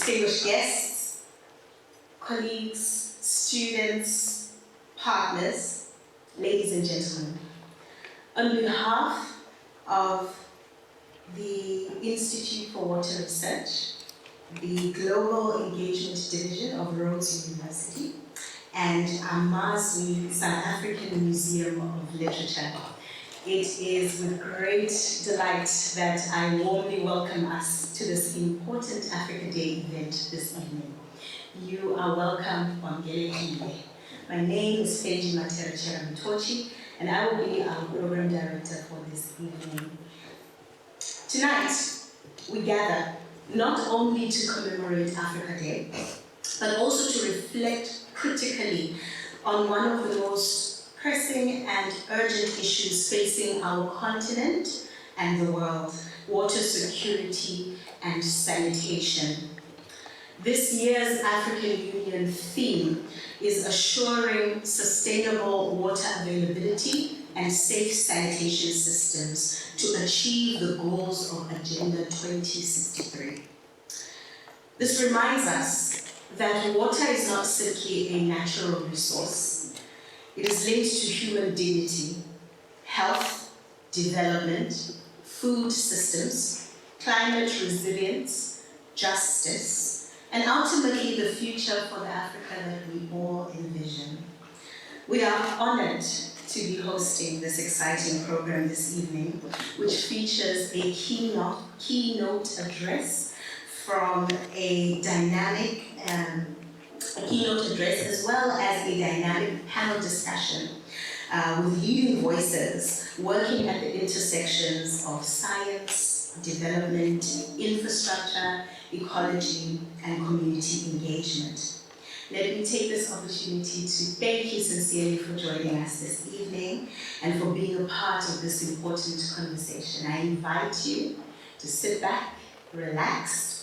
distinguished guests, colleagues, students, partners, ladies and gentlemen. On behalf of the Institute for Water Research, the Global Engagement Division of Rhodes University, and Amazwi, South African Museum of Literature, it is with great delight that I warmly welcome us to this important Africa Day event this evening. You are welcome on Gelekile. My name is Feji Materachera Mtochi, and I will be our program director for this evening. Tonight, we gather not only to commemorate Africa Day, but also to reflect critically on one of the most pressing and urgent issues facing our continent and the world: water security and sanitation. This year's African Union theme is assuring sustainable water availability and safe sanitation systems to achieve the goals of Agenda 2063. This reminds us that water is not simply a natural resource. It is linked to human dignity, health, development, food systems, climate resilience, justice, and ultimately the future for the Africa that we all envision. We are honored to be hosting this exciting program this evening, which features a keynote address from a dynamic keynote address, as well as a dynamic panel discussion with leading voices working at the intersections of science, development, infrastructure, ecology, and community engagement. Let me take this opportunity to thank you sincerely for joining us this evening and for being a part of this important conversation. I invite you to sit back, relax,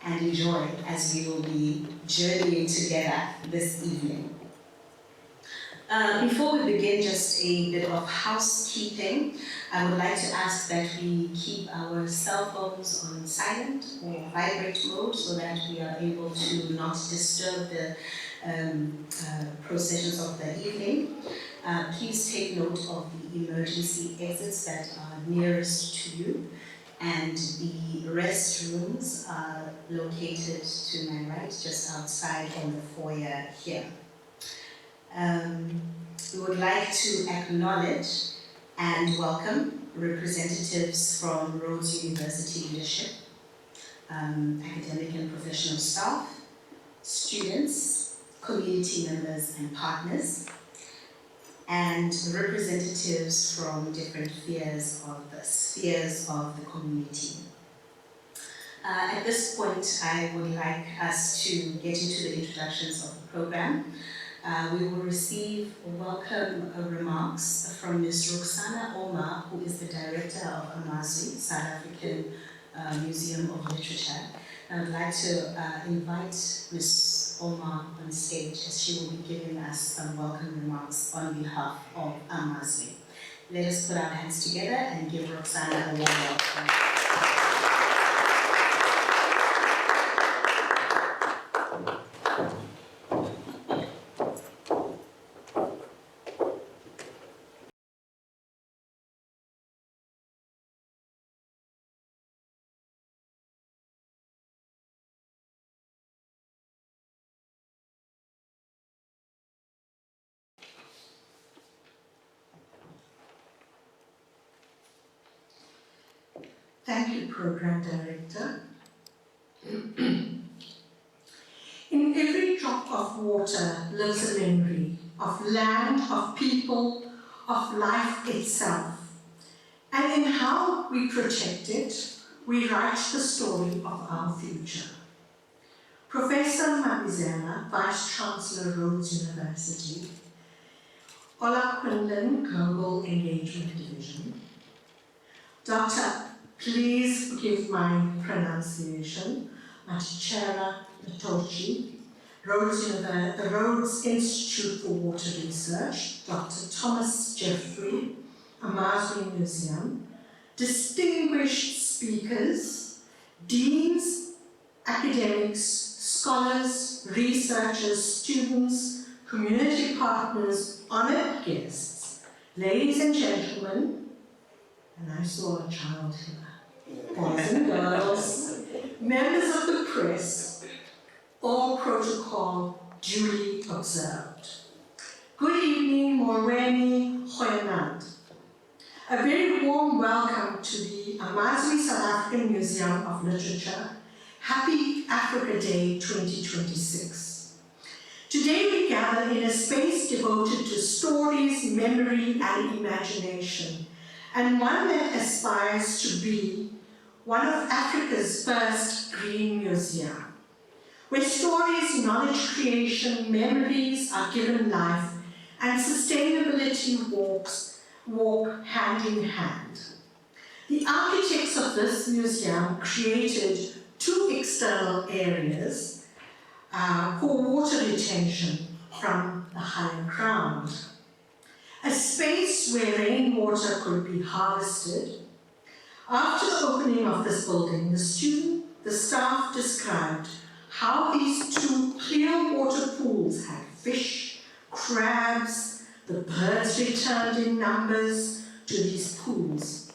and enjoy as we will be journeying together this evening. Before we begin, just a bit of housekeeping. I would like to ask that we keep our cell phones on silent or vibrate mode so that we are able to not disturb the processions of the evening. Please take note of the emergency exits that are nearest to you, and the restrooms are located to my right, just outside on the foyer here. We would like to acknowledge and welcome representatives from Rhodes University leadership, academic and professional staff, students, community members and partners, and representatives from different spheres of the community. At this point, I would like us to get into the introductions of the program. We will receive welcome remarks from Ms. Rooksana Omar, who is the director of Amazwi, South African Museum of Literature. I would like to invite Ms. Omar on stage as she will be giving us some welcome remarks on behalf of Amazwi. Let us put our hands together and give Rooksana a warm welcome. Thank you, Program Director. In every drop of water lives a memory of land, of people, of life itself. And in how we protect it, we write the story of our future. Professor Mabizela, Vice-Chancellor, Rhodes University, Orla Quinlan, Global Engagement Division, Dr. Please forgive my pronunciation, Makhanda, the Rhodes Institute for Water Research, Dr. Thomas Jeffrey, Amazwi Museum, distinguished speakers, deans, academics, scholars, researchers, students, community partners, honored guests, ladies and gentlemen, and I saw a child here, boys and girls, members of the press, all protocol duly observed. Good evening, Morweni Khoyanat. A very warm welcome to the Amazwi South African Museum of Literature. Happy Africa Day 2026. Today we gather in a space devoted to stories, memory, and imagination, and one that aspires to be one of Africa's first green museum, where stories, knowledge creation, memories are given life, and sustainability walk hand in hand. The architects of this museum created 2 external areas for water retention from the higher ground. A space where rainwater could be harvested. After the opening of this building, the staff described how these 2 clear water pools had fish, crabs, the birds returned in numbers to these pools.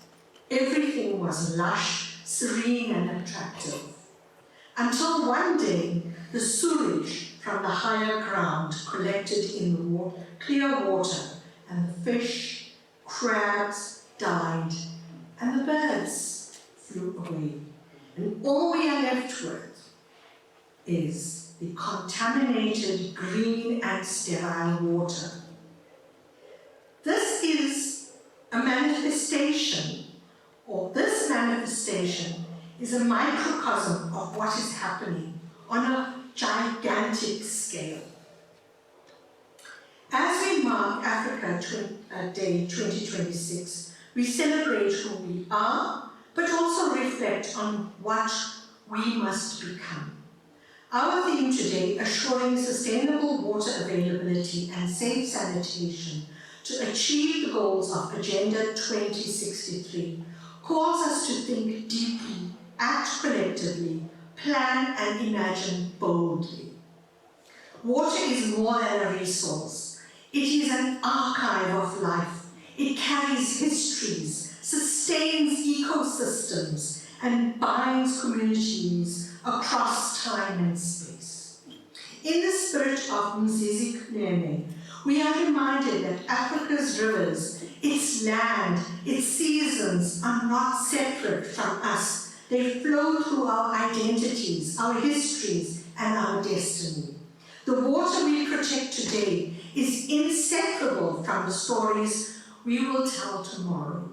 Everything was lush, serene, and attractive. Until one day, the sewage from the higher ground collected in the clear water, and the fish, crabs died, and the birds flew away. And all we are left with is the contaminated green and sterile water. This is a manifestation, or this manifestation is a microcosm of what is happening on a gigantic scale. As we mark Africa Day 2026, we celebrate who we are, but also reflect on what we must become. Our theme today, assuring sustainable water availability and safe sanitation to achieve the goals of Agenda 2063, calls us to think deeply, act collectively, plan and imagine boldly. Water is more than a resource. It is an archive of life. It carries histories, sustains ecosystems, and binds communities across time and space. In the spirit of Mzizi, we are reminded that Africa's rivers, its land, its seasons are not separate from us. They flow through our identities, our histories, and our destiny. The water we protect today is inseparable from the stories we will tell tomorrow.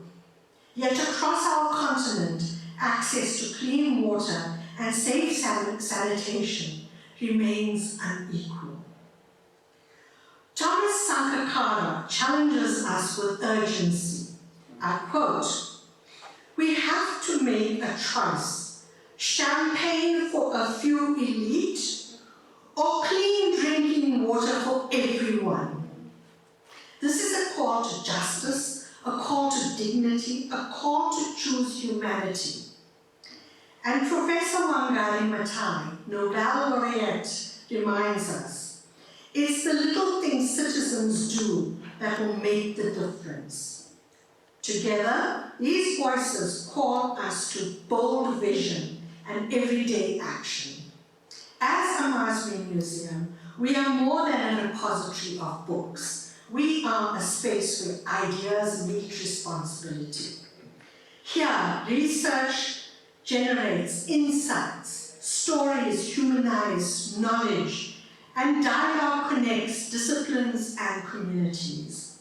Yet across our continent, access to clean water and safe sanitation remains unequal. Thomas Sankara challenges us with urgency. I quote, "We have to make a choice, champagne for a few elite or clean drinking water for everyone." This is a call to justice, a call to dignity, a call to choose humanity. And Professor Wangari Maathai, Nobel laureate, reminds us, it's the little things citizens do that will make the difference. Together, these voices call us to bold vision and everyday action. As Amazwi Museum, we are more than a repository of books. We are a space where ideas meet responsibility. Here, research generates insights, stories humanize knowledge, and dialogue connects disciplines and communities.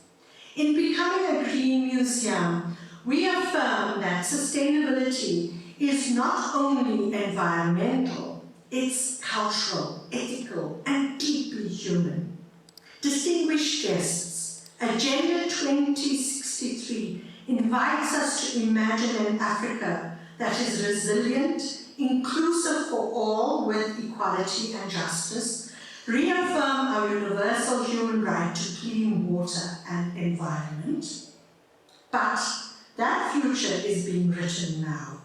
In becoming a green museum, we affirm that sustainability is not only environmental, it's cultural, ethical, and deeply human. Distinguished guests, Agenda 2063 invites us to imagine an Africa that is resilient, inclusive for all with equality and justice, reaffirm our universal human right to clean water and environment. But that future is being written now.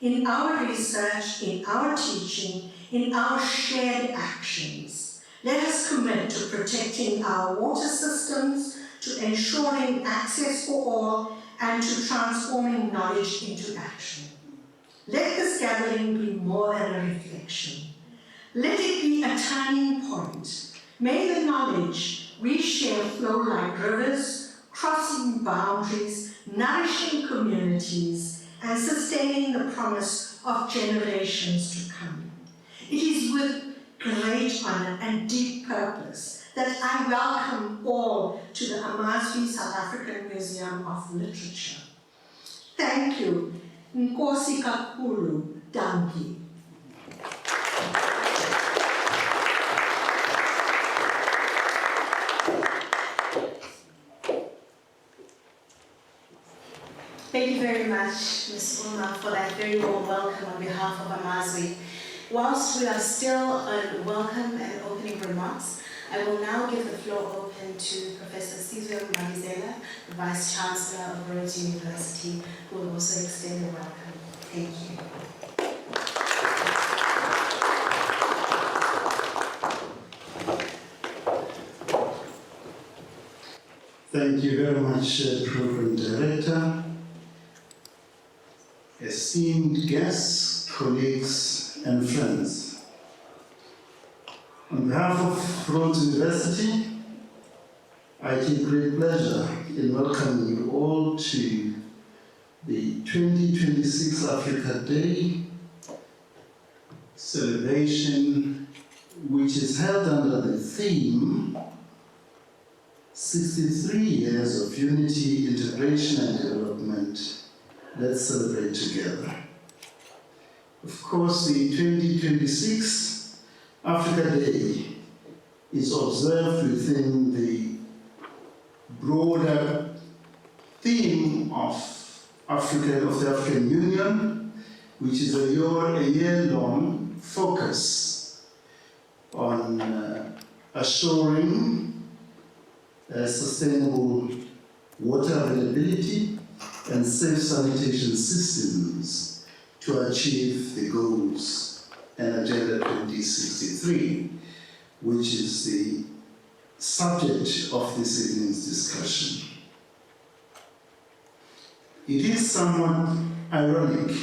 In our research, in our teaching, in our shared actions. Let us commit to protecting our water systems, to ensuring access for all, and to transforming knowledge into action. Let this gathering be more than a reflection. Let it be a turning point. May the knowledge we share flow like rivers, crossing boundaries, nourishing communities, and sustaining the promise of generations to come. It is with great honor and deep purpose that I welcome all to the Amazwi South African Museum of Literature. Thank you. Nkosi kakhulu, dankie. Thank you very much, Ms. Omar, for that very warm welcome on behalf of Amazwi. Whilst we are still on welcome and opening remarks, I will now give the floor open to Professor Sizwe Mabizela, the Vice-Chancellor of Rhodes University, who will also extend a welcome. Thank you. Thank you very much, Program Director. Esteemed guests, colleagues, and friends. On behalf of Rhodes University, I take great pleasure in welcoming you all to the 2026 Africa Day celebration, which is held under the theme 63 Years of Unity, Integration and Development. Let's celebrate together. Of course, the 2026 Africa Day is observed within the broader theme of the African Union, which is a year-long focus on assuring sustainable water availability and safe sanitation systems to achieve the goals and Agenda 2063, which is the subject of this evening's discussion. It is somewhat ironic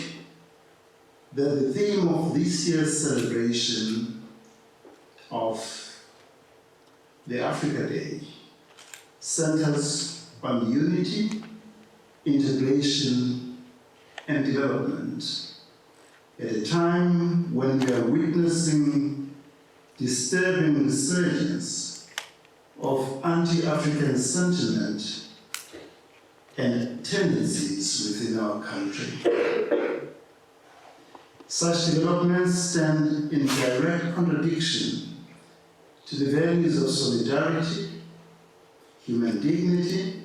that the theme of this year's celebration of the Africa Day centers on unity, integration, and development at a time when we are witnessing disturbing resurgence of anti-African sentiment and tendencies within our country. Such developments stand in direct contradiction to the values of solidarity, human dignity,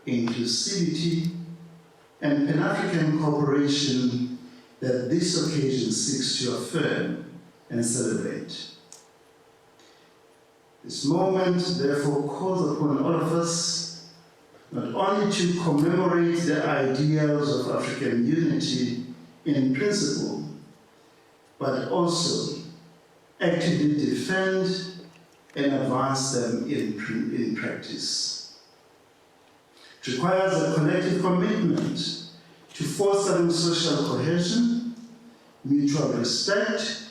inclusivity, and Pan-African cooperation that this occasion seeks to affirm and celebrate. This moment, therefore, calls upon all of us not only to commemorate the ideals of African unity in principle, but also actively defend and advance them in practice. It requires a collective commitment to fostering social cohesion, mutual respect,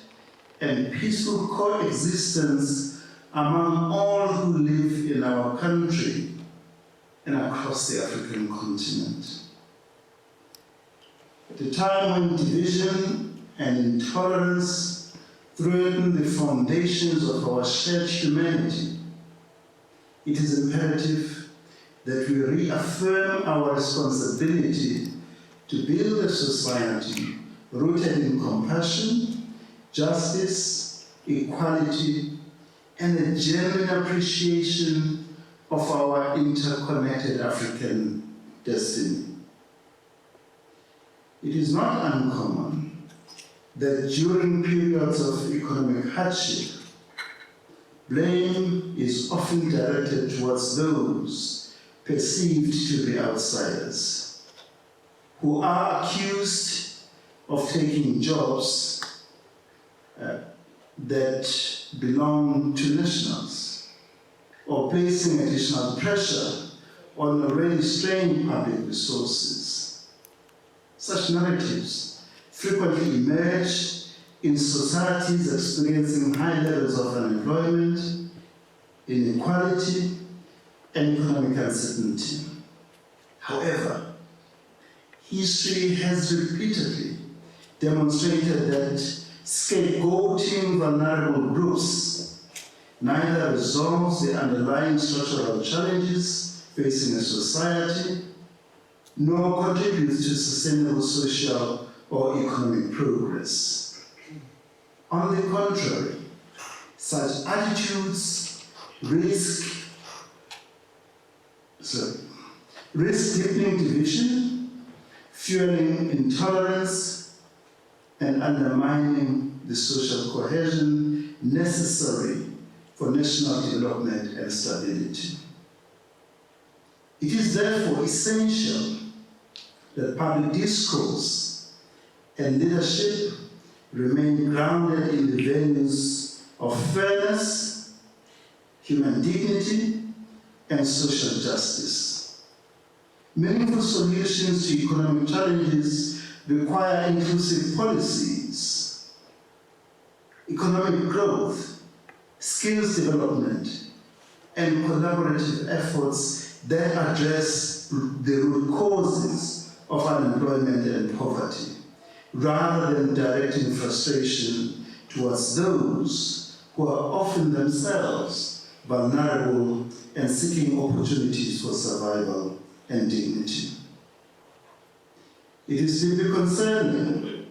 and peaceful coexistence among all who live in our country and across the African continent. At a time when division and intolerance threaten the foundations of our shared humanity, it is imperative that we reaffirm our responsibility to build a society rooted in compassion, justice, equality, and a genuine appreciation of our interconnected African destiny. It is not uncommon that during periods of economic hardship, blame is often directed towards those perceived to be outsiders, who are accused of taking jobs that belong to nationals, or placing additional pressure on already strained public resources. Such narratives frequently emerge in societies experiencing high levels of unemployment, inequality, and economic uncertainty. However, history has repeatedly demonstrated that scapegoating vulnerable groups neither resolves the underlying structural challenges facing a society, nor contributes to sustainable social or economic progress. On the contrary, such attitudes risk deepening division, fueling intolerance, and undermining the social cohesion necessary for national development and stability. It is therefore essential that public discourse and leadership remain grounded in the values of fairness, human dignity, and social justice. Meaningful solutions to economic challenges require inclusive policies, economic growth, skills development, and collaborative efforts that address the root causes of unemployment and poverty, rather than directing frustration towards those who are often themselves vulnerable and seeking opportunities for survival and dignity. It is deeply concerning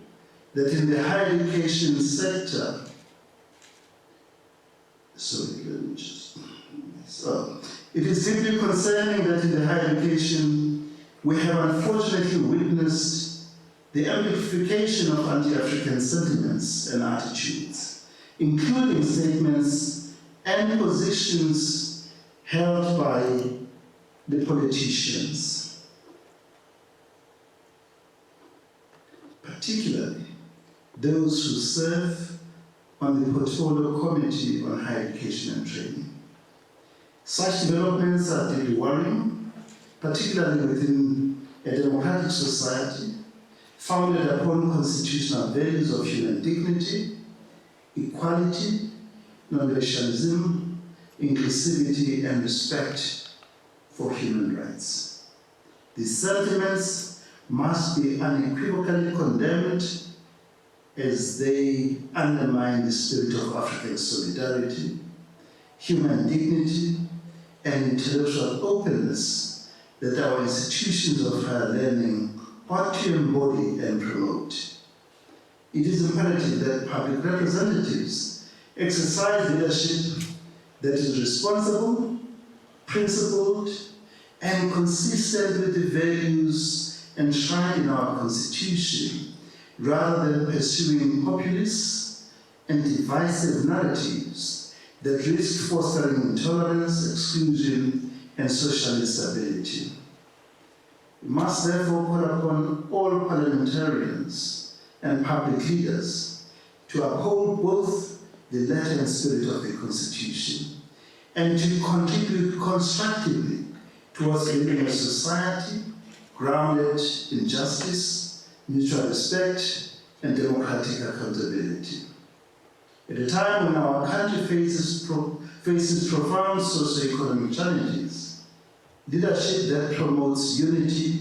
that in the higher education sector, it is deeply concerning that in the higher education we have unfortunately witnessed the amplification of anti-African sentiments and attitudes, including statements and positions held by the politicians, particularly those who serve on the Portfolio Committee on Higher Education and Training. Such developments are deeply worrying, particularly within a democratic society founded upon constitutional values of human dignity, equality, non-racialism, inclusivity, and respect for human rights. These sentiments must be unequivocally condemned as they undermine the spirit of African solidarity, human dignity, and intellectual openness that our institutions of higher learning ought to embody and promote. It is imperative that public representatives exercise leadership that is responsible, principled, and consistent with the values enshrined in our Constitution, rather than pursuing populist and divisive narratives that risk fostering intolerance, exclusion, and social instability. We must therefore call upon all parliamentarians and public leaders to uphold both the letter and spirit of the Constitution and to contribute constructively towards building a society grounded in justice, mutual respect, and democratic accountability. At a time when our country faces profound socio-economic challenges, leadership that promotes unity,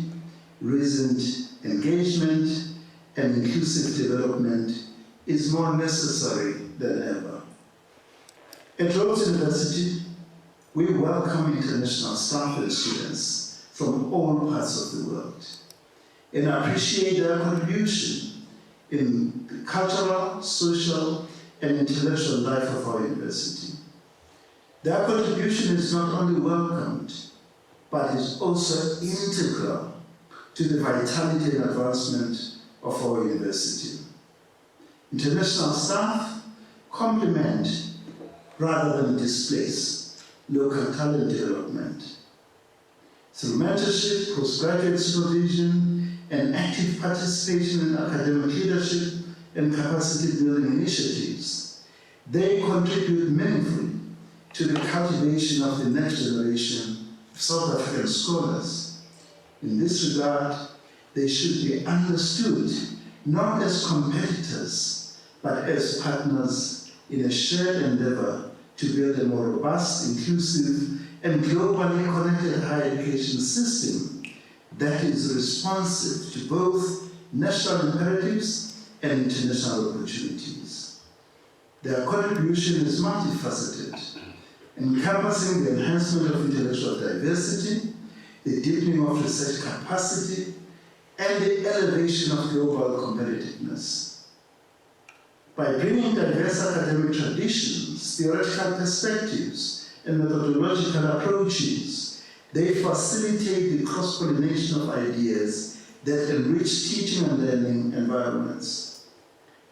reasoned engagement, and inclusive development is more necessary than ever. At Rhodes University, we welcome international staff and students from all parts of the world and appreciate their contribution in the cultural, social, and intellectual life of our university. Their contribution is not only welcomed, but is also integral to the vitality and advancement of our university. International staff complement rather than displace local talent development. Through mentorship, postgraduate supervision, and active participation in academic leadership and capacity building initiatives, they contribute meaningfully to the cultivation of the next generation of South African scholars. In this regard, they should be understood not as competitors, but as partners in a shared endeavor to build a more robust, inclusive, and globally connected higher education system that is responsive to both national imperatives and international opportunities. Their contribution is multifaceted, encompassing the enhancement of intellectual diversity, the deepening of research capacity, and the elevation of global competitiveness. By bringing diverse academic traditions, theoretical perspectives, and methodological approaches, they facilitate the cross-pollination of ideas that enrich teaching and learning environments.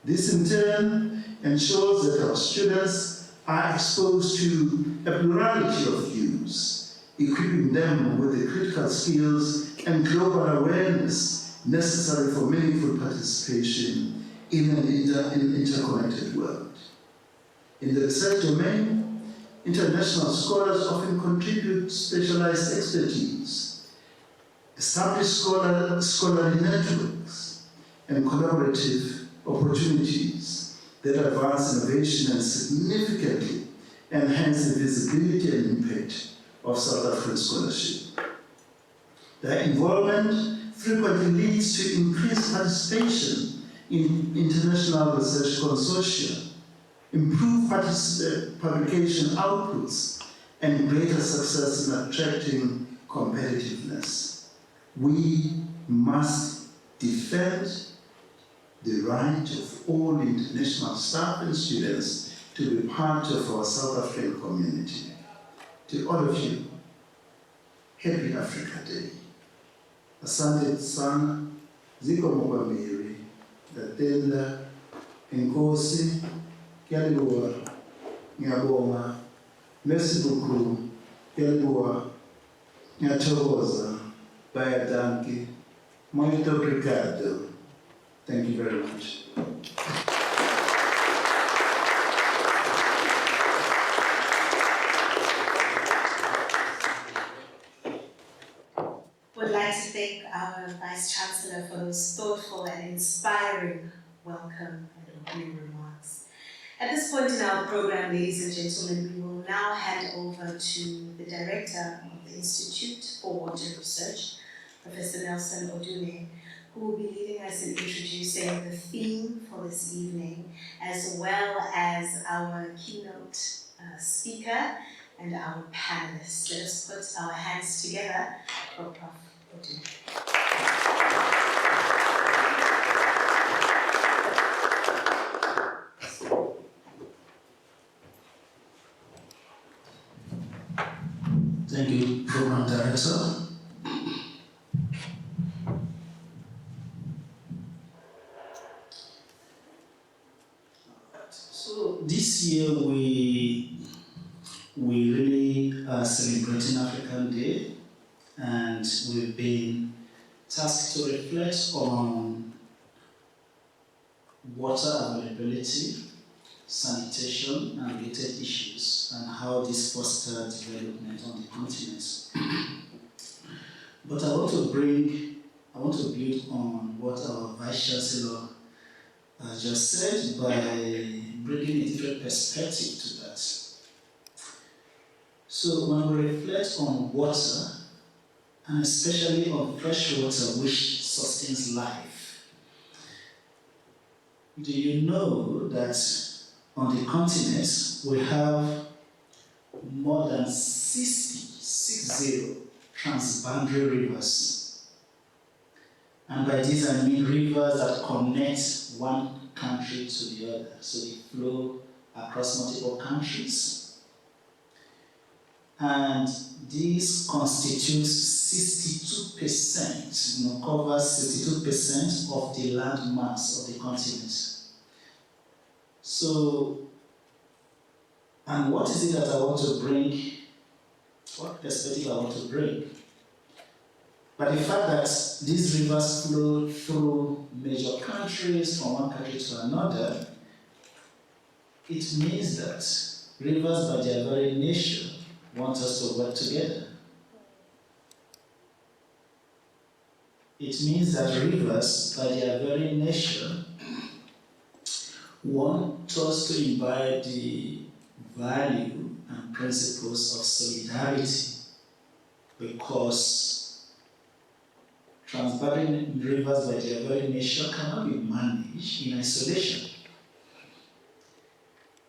This in turn ensures that our students are exposed to a plurality of views, equipping them with the critical skills and global awareness necessary for meaningful participation in an interconnected world. In the research domain, international scholars often contribute specialized expertise, establish scholarly networks, and collaborative opportunities that advance innovation and significantly enhance the visibility and impact of South African scholarship. Their involvement frequently leads to increased participation in international research consortia, improved publication outputs, and greater success in attracting competitiveness. We must defend the right of all international staff and students to be part of our South African community. To all of you, Happy Africa Day. Asante sana, ziko mkwambiri, datenda, enkosi, Kyaliboa, Nyaboma, merci beaucoup, Kyaliboa, Nyachogoza, Bayadanki, muito obrigado. Thank you very much. Would like to thank our Vice-Chancellor for those thoughtful and inspiring welcome and opening remarks. At this point in our program, ladies and gentlemen, we will now hand over to the Director of the Institute for Water Research, Professor Nelson Odume, who will be leading us in introducing the theme for this evening, as well as our keynote speaker and our panelists. Let us put our hands together for Prof. Odume. Thank you, Program Director. So this year we really are celebrating African Day, and we've been tasked to reflect on water availability, sanitation, and related issues, and how this fostered development on the continent. But I want to build on what our Vice-Chancellor just said by bringing a different perspective to that. So when we reflect on water, and especially on fresh water which sustains life, do you know that on the continent we have more than 60 transboundary rivers? And by this I mean rivers that connect one country to the other, so they flow across multiple countries. And this constitutes 62%, covers 62% of the land mass of the continent. So, and what is it that I want to bring? What perspective I want to bring? But the fact that these rivers flow through major countries from one country to another, it means that rivers by their very nature want us to work together. It means that rivers by their very nature want us to imbibe the value and principles of solidarity, because transbounding rivers by their very nature cannot be managed in isolation.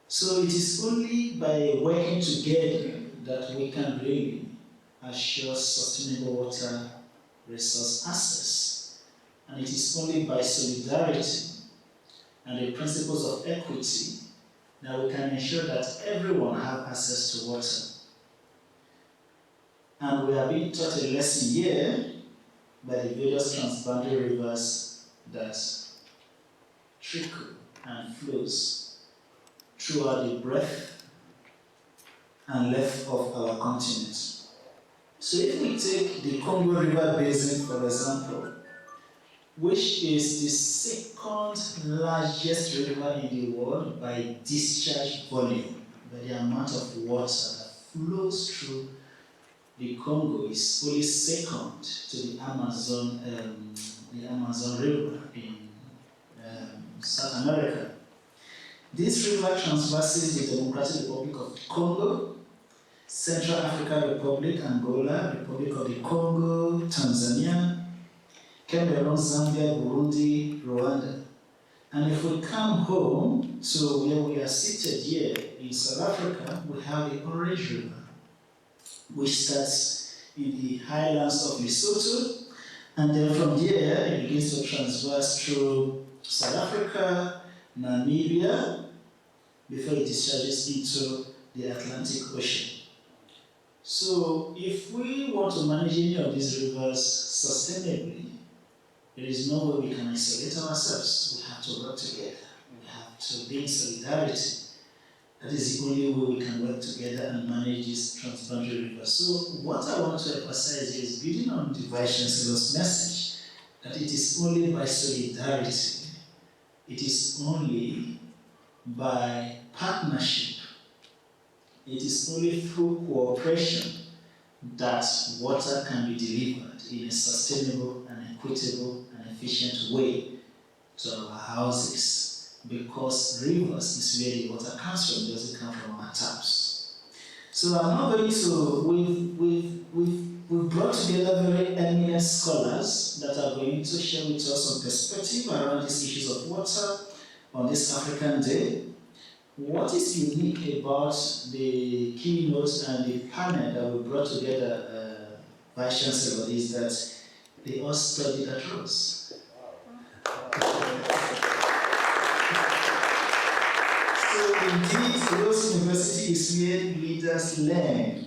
So it is only by working together that we can really assure sustainable water resource access. And it is only by solidarity and the principles of equity that we can ensure that everyone has access to water. And we have been taught a lesson here by the various transboundary rivers that trickle and flows throughout the breadth and length of our continent. So if we take the Congo River Basin, for example, which is the second largest river in the world by discharge volume, by the amount of water that flows through the Congo, is only second to the Amazon River in South America. This river traverses the Democratic Republic of Congo, Central African Republic, Angola, Republic of the Congo, Tanzania, Cameroon, Zambia, Burundi, Rwanda. And if we come home to where we are seated here in South Africa, we have the Orange River, which starts in the highlands of Lesotho, and then from there it begins to transverse through South Africa, Namibia, before it discharges into the Atlantic Ocean. So if we want to manage any of these rivers sustainably, there is no way we can isolate ourselves. We have to work together. We have to be in solidarity. That is the only way we can work together and manage these transboundary rivers. So what I want to emphasize is building on the Vice-Chancellor's message, that it is only by solidarity, it is only by partnership, it is only through cooperation that water can be delivered in a sustainable and equitable and efficient way to our houses, because rivers is where the water comes from, it doesn't come from our taps. So I'm not going to, we've brought together very eminent scholars that are going to share with us some perspective around these issues of water on this African Day. What is unique about the keynote and the panel that we brought together, Vice-Chancellor, is that they all studied at Rhodes. So indeed, Rhodes University is where leaders learn.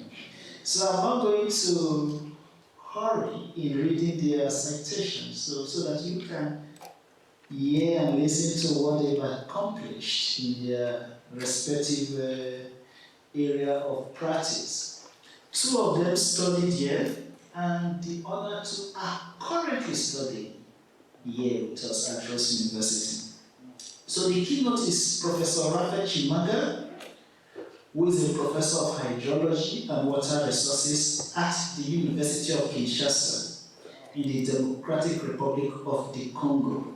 So I'm not going to hurry in reading their citations, so that you can hear and listen to what they've accomplished in their respective area of practice. Two of them studied here, and the other two are currently studying here with us at Rhodes University. So the keynote is Professor Raphael Tshimanga, who is a professor of hydrology and water resources at the University of Kinshasa in the Democratic Republic of the Congo.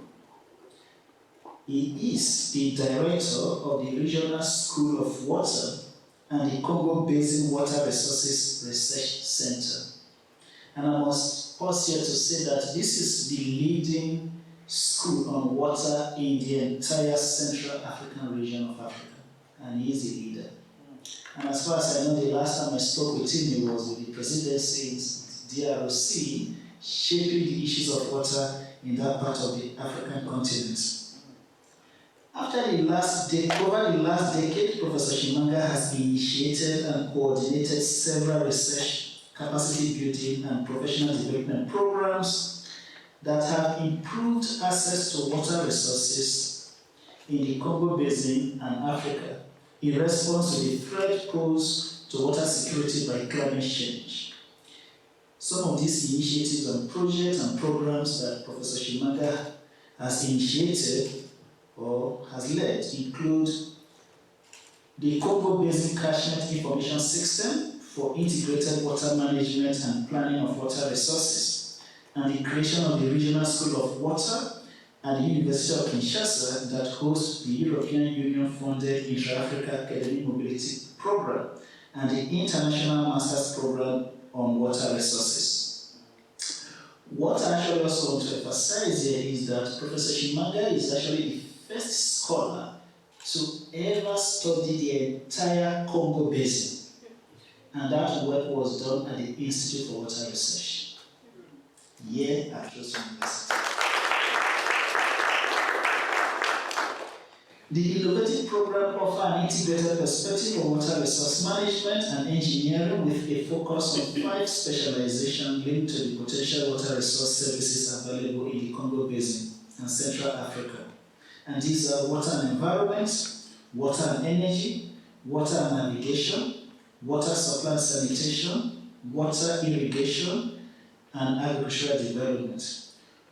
He is the director of the Regional School of Water and the Congo Basin Water Resources Research Center. And I must pause here to say that this is the leading school on water in the entire Central African region of Africa, and he is the leader. And as far as I know, the last time I spoke with him, he was with the presidency's DRC, shaping the issues of water in that part of the African continent. Over the last decade, Professor Tshimanga has initiated and coordinated several research, capacity building, and professional development programs that have improved access to water resources in the Congo Basin and Africa in response to the threat posed to water security by climate change. Some of these initiatives and projects and programs that Professor Tshimanga has initiated or has led include the Congo Basin Catchment Information System for integrated water management and planning of water resources, and the creation of the Regional School of Water at the University of Kinshasa that hosts the European Union-funded Intra-Africa Academic Mobility Program and the International Masters Program on Water Resources. What I actually also want to emphasize here is that Professor Tshimanga is actually the first scholar to ever study the entire Congo Basin, and that work was done at the Institute for Water Research here at Rhodes University. The innovative program offers an integrated perspective on water resource management and engineering with a focus on 5 specializations linked to the potential water resource services available in the Congo Basin and Central Africa. And these are water and environment, water and energy, water and navigation, water supply and sanitation, water irrigation, and agricultural development.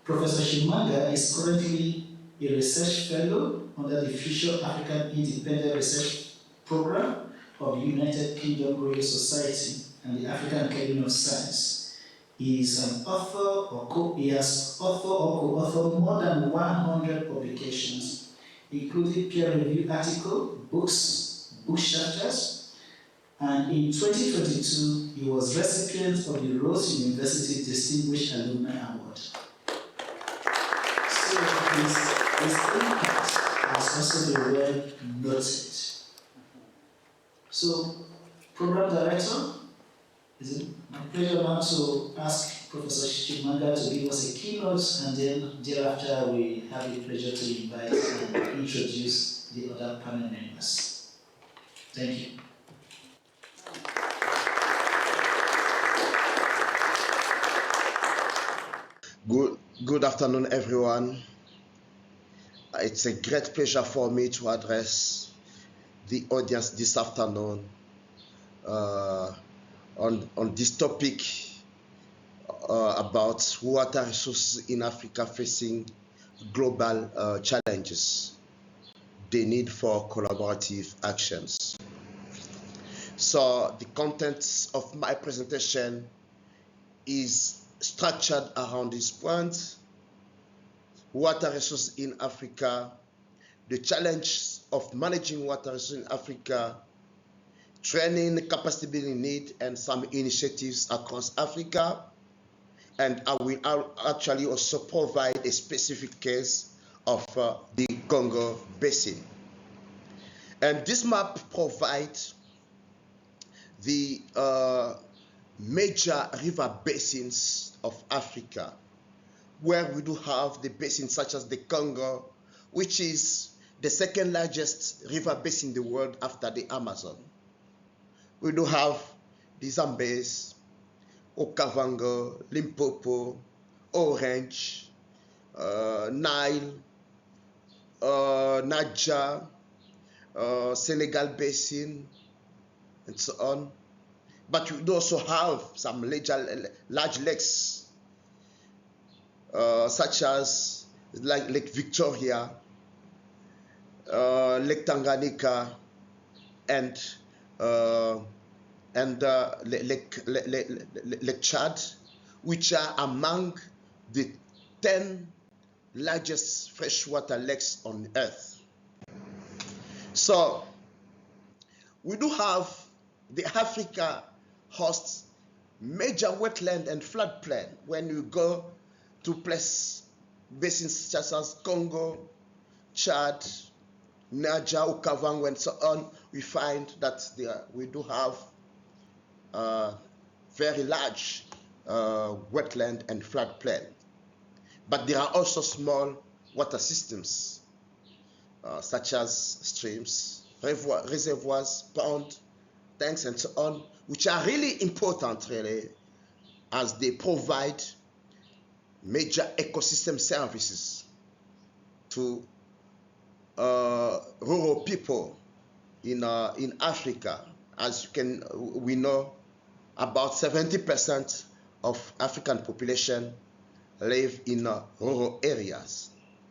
Professor Tshimanga is currently a research fellow under the Future African Independent Research Program of the United Kingdom Royal Society and the African Academy of Science. He is an author he has authored or co-authored more than 100 publications, including peer-reviewed articles, books, book chapters, and in 2022, he was recipient of the Rhodes University Distinguished Alumni Award. So his impact has also been well noted. So, Program Director, is it my pleasure now to ask Professor Tshimanga to give us a keynote, and then thereafter we have the pleasure to invite and introduce the other panel members. Thank you. Good afternoon, everyone. It's a great pleasure for me to address the audience this afternoon on this topic about water resources in Africa facing global challenges, the need for collaborative actions. So the content of my presentation is structured around this point: water resources in Africa, the challenge of managing water resources in Africa, training, capacity building need, and some initiatives across Africa. And I will actually also provide a specific case of the Congo Basin. And this map provides the major river basins of Africa, where we do have the basins such as the Congo, which is the second largest river basin in the world after the Amazon. We do have the Zambezi, Okavango, Limpopo, Orange, Nile, Niger, Senegal Basin, and so on. But you also have some large lakes, such as Lake Victoria, Lake Tanganyika, and Lake Chad, which are among the 10 largest freshwater lakes on Earth. So we do have the Africa hosts major wetland and floodplain. When you go to places, basins such as Congo, Chad, Niger, Okavango, and so on, we find that we do have very large wetland and floodplain. But there are also small water systems, such as streams, reservoirs, ponds, tanks, and so on, which are really important, really, as they provide major ecosystem services to rural people in Africa. As we know, about 70% of African population live in rural areas,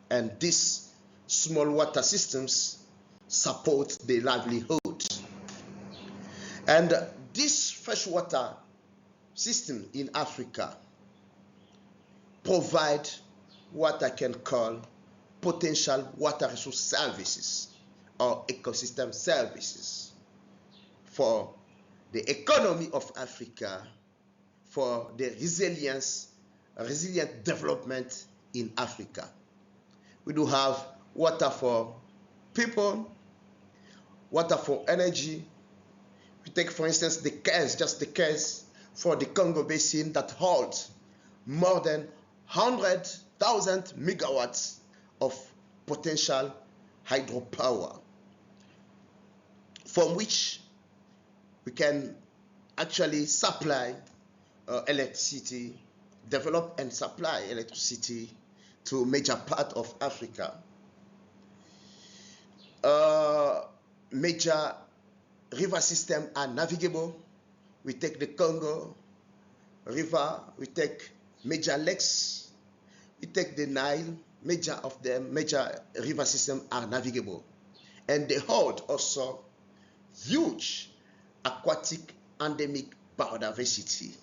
and these small water systems support their livelihood. And this freshwater system in Africa provide what I can call potential water resource services or ecosystem services for the economy of Africa, for the resilient development in Africa. We do have water for people, water for energy. We take, for instance, the case for the Congo Basin that holds more than 100,000 megawatts of potential hydropower, from which we can actually supply electricity, develop and supply electricity to a major part of Africa. Major river systems are navigable. We take the Congo River, we take major lakes, we take the Nile, major river systems are navigable. And they hold also huge aquatic endemic biodiversity.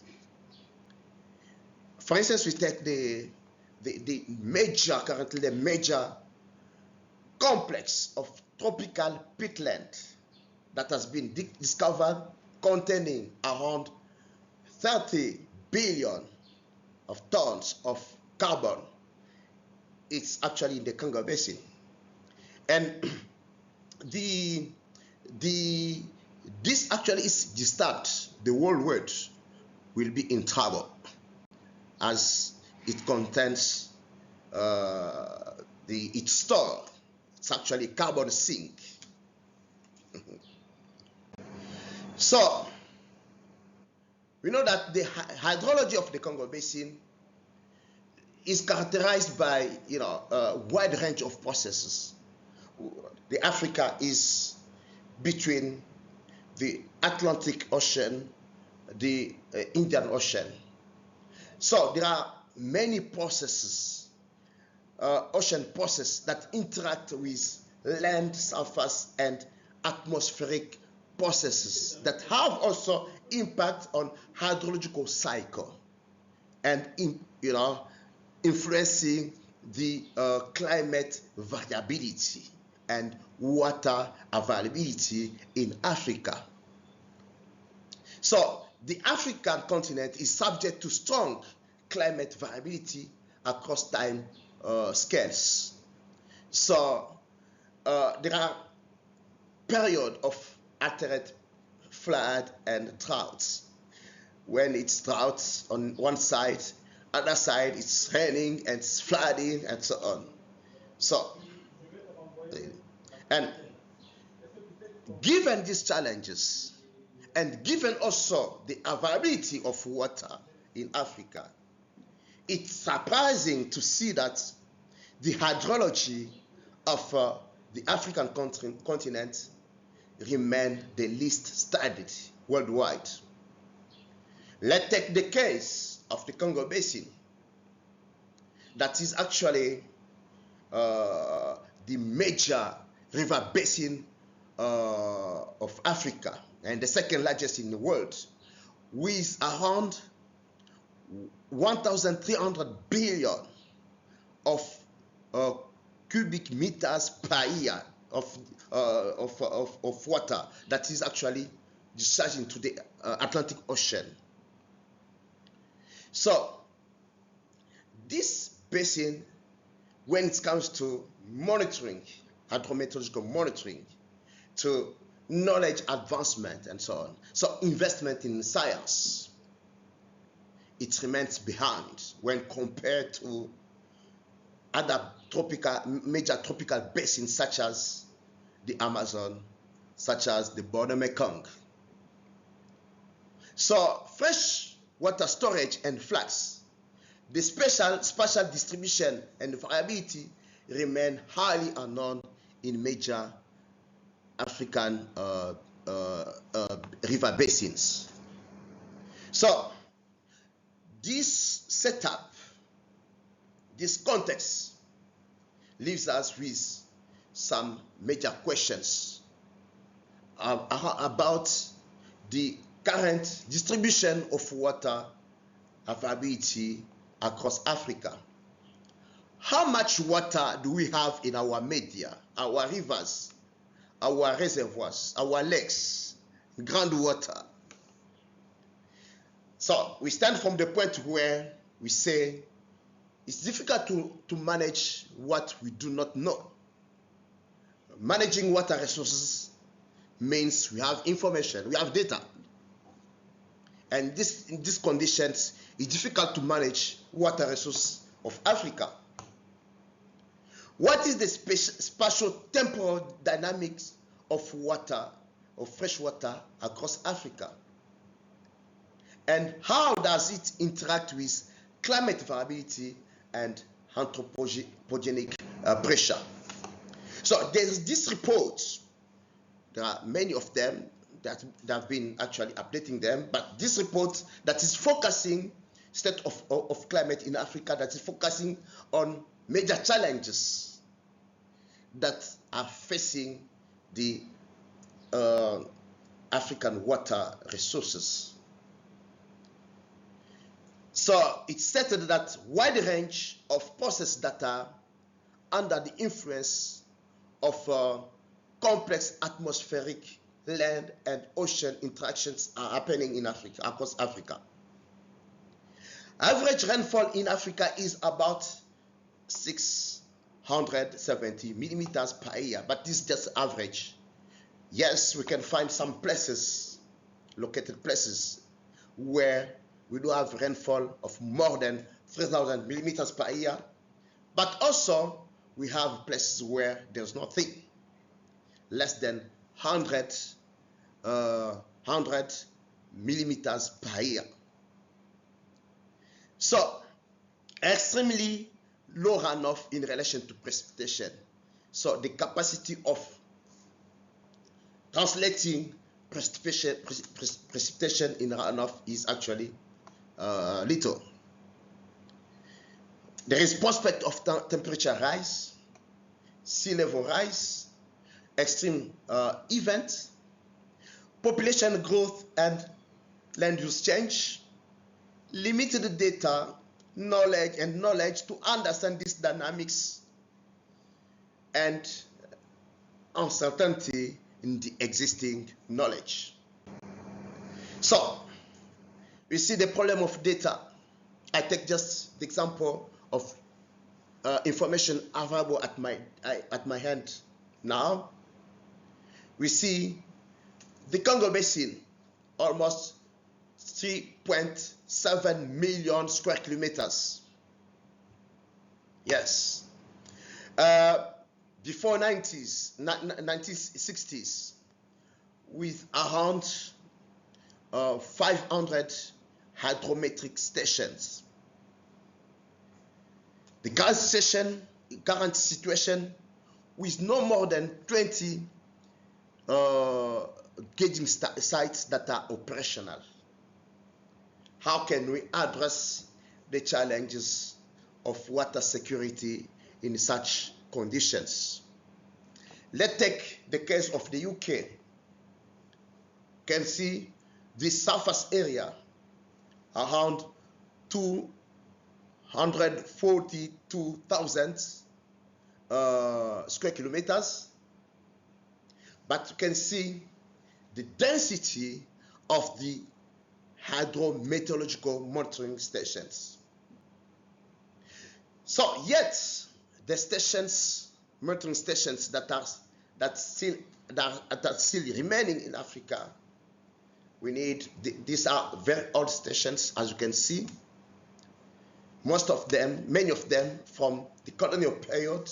For instance, we take the major complex of tropical peatland that has been discovered, containing around 30 billion of tons of carbon. It's actually in the Congo Basin. And this actually is disturbed. The whole world will be in trouble, as it contains it's actually carbon sink. So we know that the hydrology of the Congo Basin is characterized by a wide range of processes. The Africa is between the Atlantic Ocean, the Indian Ocean. So there are many processes, ocean processes that interact with land, surface, and atmospheric processes that have also impact on hydrological cycle and influencing the climate variability and water availability in Africa. So the African continent is subject to strong climate variability across time scales. So there are periods of altered flood and droughts. When it's droughts on one side, other side it's raining and it's flooding and so on. So, and given these challenges, and given also the availability of water in Africa, it's surprising to see that the hydrology of the African continent remain the least studied worldwide. Let's take the case of the Congo Basin. That is actually the major river basin of Africa and the second largest in the world, with around 1,300 billion of cubic meters per year of water that is actually discharged into the Atlantic Ocean. So this basin, when it comes to monitoring, hydrometeorological monitoring, to knowledge advancement and so on, so investment in science, it remains behind when compared to other major tropical basins such as the Amazon, such as the border Mekong. So fresh water storage and floods, the spatial distribution and variability remain highly unknown in major African river basins. So this setup, this context, leaves us with some major questions about the current distribution of water availability across Africa. How much water do we have in our media, our rivers, our reservoirs, our lakes, groundwater? So we stand from the point where we say it's difficult to manage what we do not know. Managing water resources means we have information, we have data. And in these conditions, it's difficult to manage water resources of Africa. What is the spatial-temporal dynamics of water, of fresh water across Africa? And how does it interact with climate variability and anthropogenic pressure? So there's this report. There are many of them that have been actually updating them, but this report that is focusing state of climate in Africa, that is focusing on major challenges that are facing the African water resources. So it stated that wide range of processes that are under the influence of complex atmospheric, land and ocean interactions are happening in Africa, across Africa. Average rainfall in Africa is about 670 millimeters per year, but this is just average. Yes, we can find some places, located places, where we do have rainfall of more than 3,000 millimeters per year, but also we have places where there's nothing, less than 100 millimeters per year. So, extremely low runoff in relation to precipitation. So, the capacity of translating precipitation in runoff is actually little. There is prospect of temperature rise, sea level rise, extreme events, population growth and land use change, limited data, knowledge to understand these dynamics, and uncertainty in the existing knowledge. So, we see the problem of data. I take just the example of information available at my hand now. We see the Congo Basin, almost 3.7 million square kilometers. Yes. Before 1960s, with around 500 hydrometric stations. The current situation with no more than 20 gauging sites that are operational. How can we address the challenges of water security in such conditions? Let's take the case of the UK. You can see the surface area around 242,000 square kilometers, but you can see the density of the hydrometeorological monitoring stations. So yet the monitoring stations that are still remaining in Africa, these are very old stations, as you can see. Many of them from the colonial period,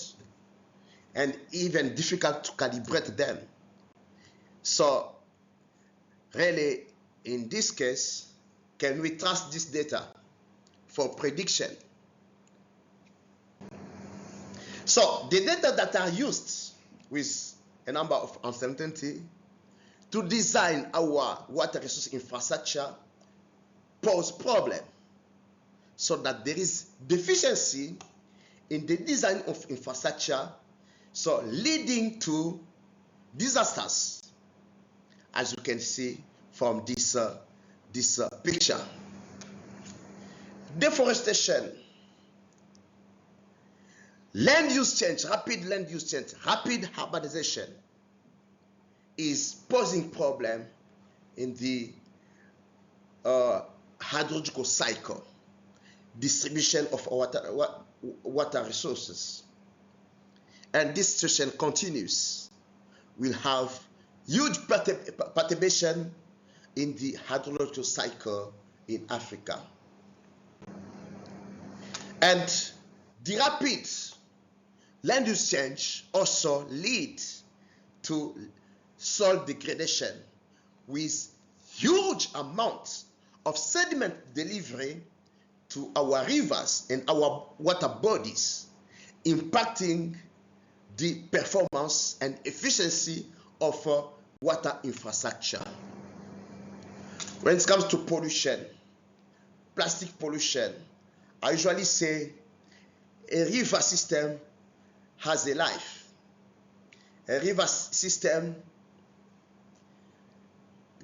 and even difficult to calibrate them. So really, in this case, can we trust this data for prediction? So the data that are used with a number of uncertainty to design our water resource infrastructure pose problem. so that there is deficiency in the design of infrastructure, so leading to disasters, as you can see from this picture. Deforestation, land use change, rapid land use change, rapid urbanization is posing problem in the hydrological cycle, distribution of water resources. And this situation continues. We'll have huge perturbation in the hydrological cycle in Africa. And the rapid land use change also leads to soil degradation with huge amounts of sediment delivery to our rivers and our water bodies, impacting the performance and efficiency of water infrastructure. When it comes to pollution, plastic pollution, I usually say a river system has a life. A river system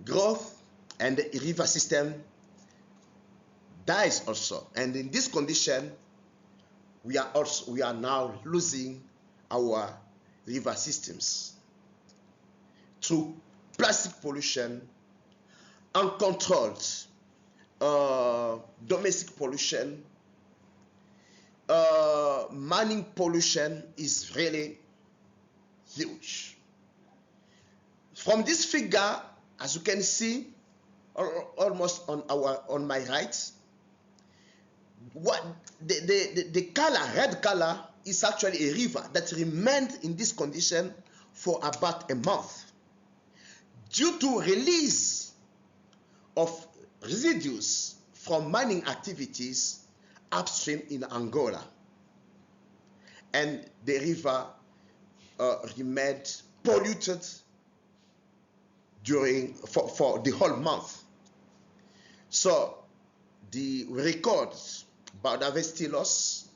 growth and the river system dies also. And in this condition, we are now losing our river systems through plastic pollution, uncontrolled domestic pollution. Mining pollution is really huge. From this figure, as you can see, almost on my right, what the color, red color, is actually a river that remained in this condition for about a month due to release of residues from mining activities upstream in Angola. And the river remained polluted for the whole month. So the records biodiversity loss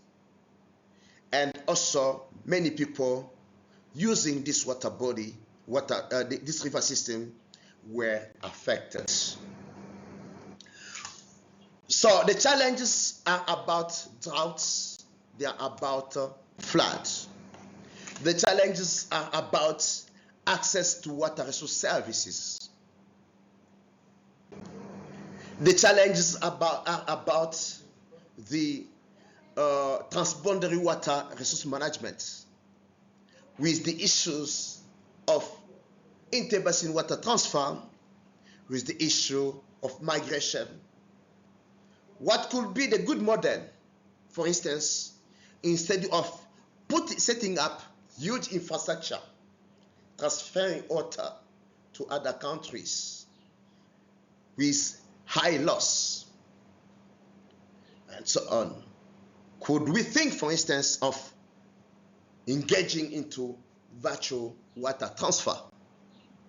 and also many people using this water body, this river system were affected. So the challenges are about droughts, they are about floods. The challenges are about access to water resource services. The challenges are about the transboundary water resource management, with the issues of interbasin water transfer, with the issue of migration. What could be the good model, for instance, instead of setting up huge infrastructure, transferring water to other countries with high loss, and so on? Could we think, for instance, of engaging into virtual water transfer?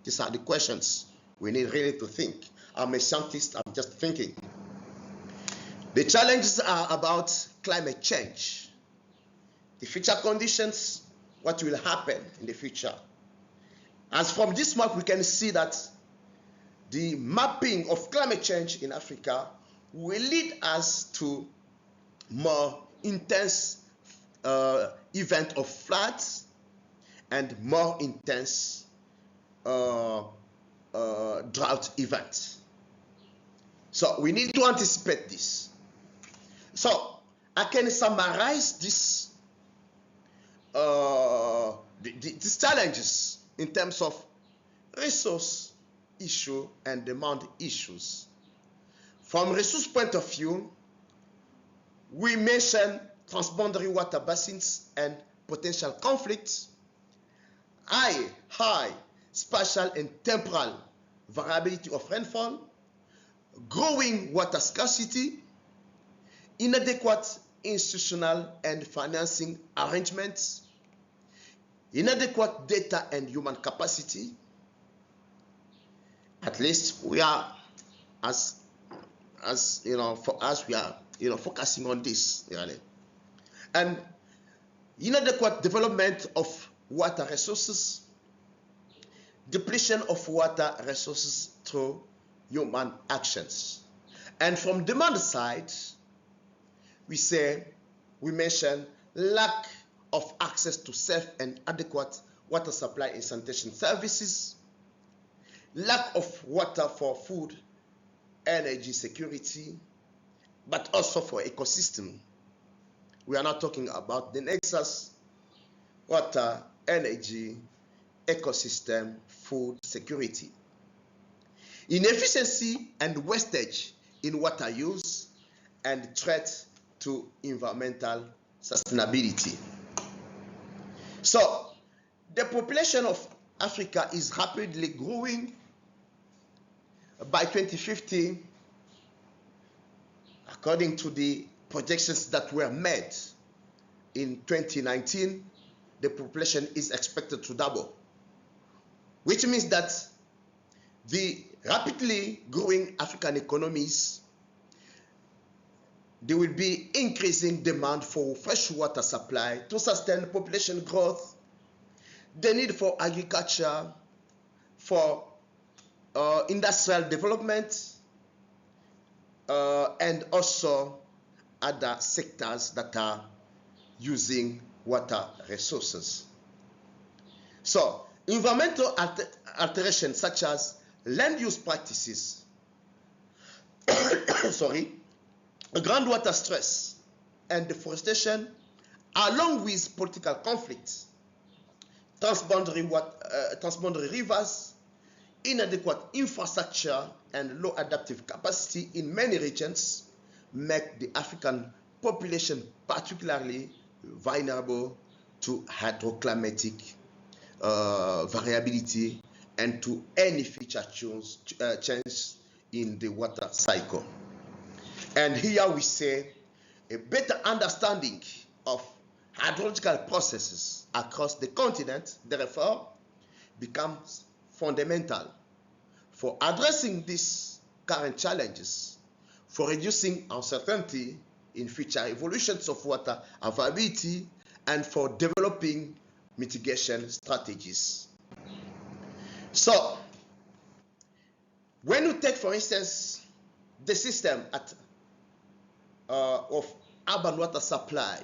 These are the questions we need really to think. I'm a scientist, I'm just thinking. The challenges are about climate change, the future conditions, what will happen in the future. As from this map, we can see that the mapping of climate change in Africa will lead us to more intense event of floods and more intense drought events. So we need to anticipate this. So I can summarize these challenges in terms of resource issue and demand issues. From resource point of view, we mention transboundary water basins and potential conflicts, high spatial and temporal variability of rainfall, growing water scarcity, inadequate institutional and financing arrangements, inadequate data and human capacity. At least we are, as as you know, for us, we are focusing on this really. And inadequate development of water resources, depletion of water resources through human actions. And from demand side, we mention lack of access to safe and adequate water supply and sanitation services, lack of water for food, energy security, but also for ecosystem. We are not talking about the nexus: water, energy, ecosystem, food security. Inefficiency and wastage in water use and threat to environmental sustainability. So, the population of Africa is rapidly growing. By 2050, according to the projections that were made in 2019, the population is expected to double, which means that the rapidly growing African economies, there will be increasing demand for fresh water supply to sustain population growth, the need for agriculture, for industrial development, and also other sectors that are using water resources. So, environmental alterations such as land use practices, groundwater stress and deforestation, along with political conflicts, transboundary rivers, inadequate infrastructure and low adaptive capacity in many regions make the African population particularly vulnerable to hydroclimatic variability and to any future change in the water cycle. And here we say a better understanding of hydrological processes across the continent, therefore, becomes fundamental for addressing these current challenges, for reducing uncertainty in future evolutions of water availability, and for developing mitigation strategies. So, when you take, for instance, the system of urban water supply,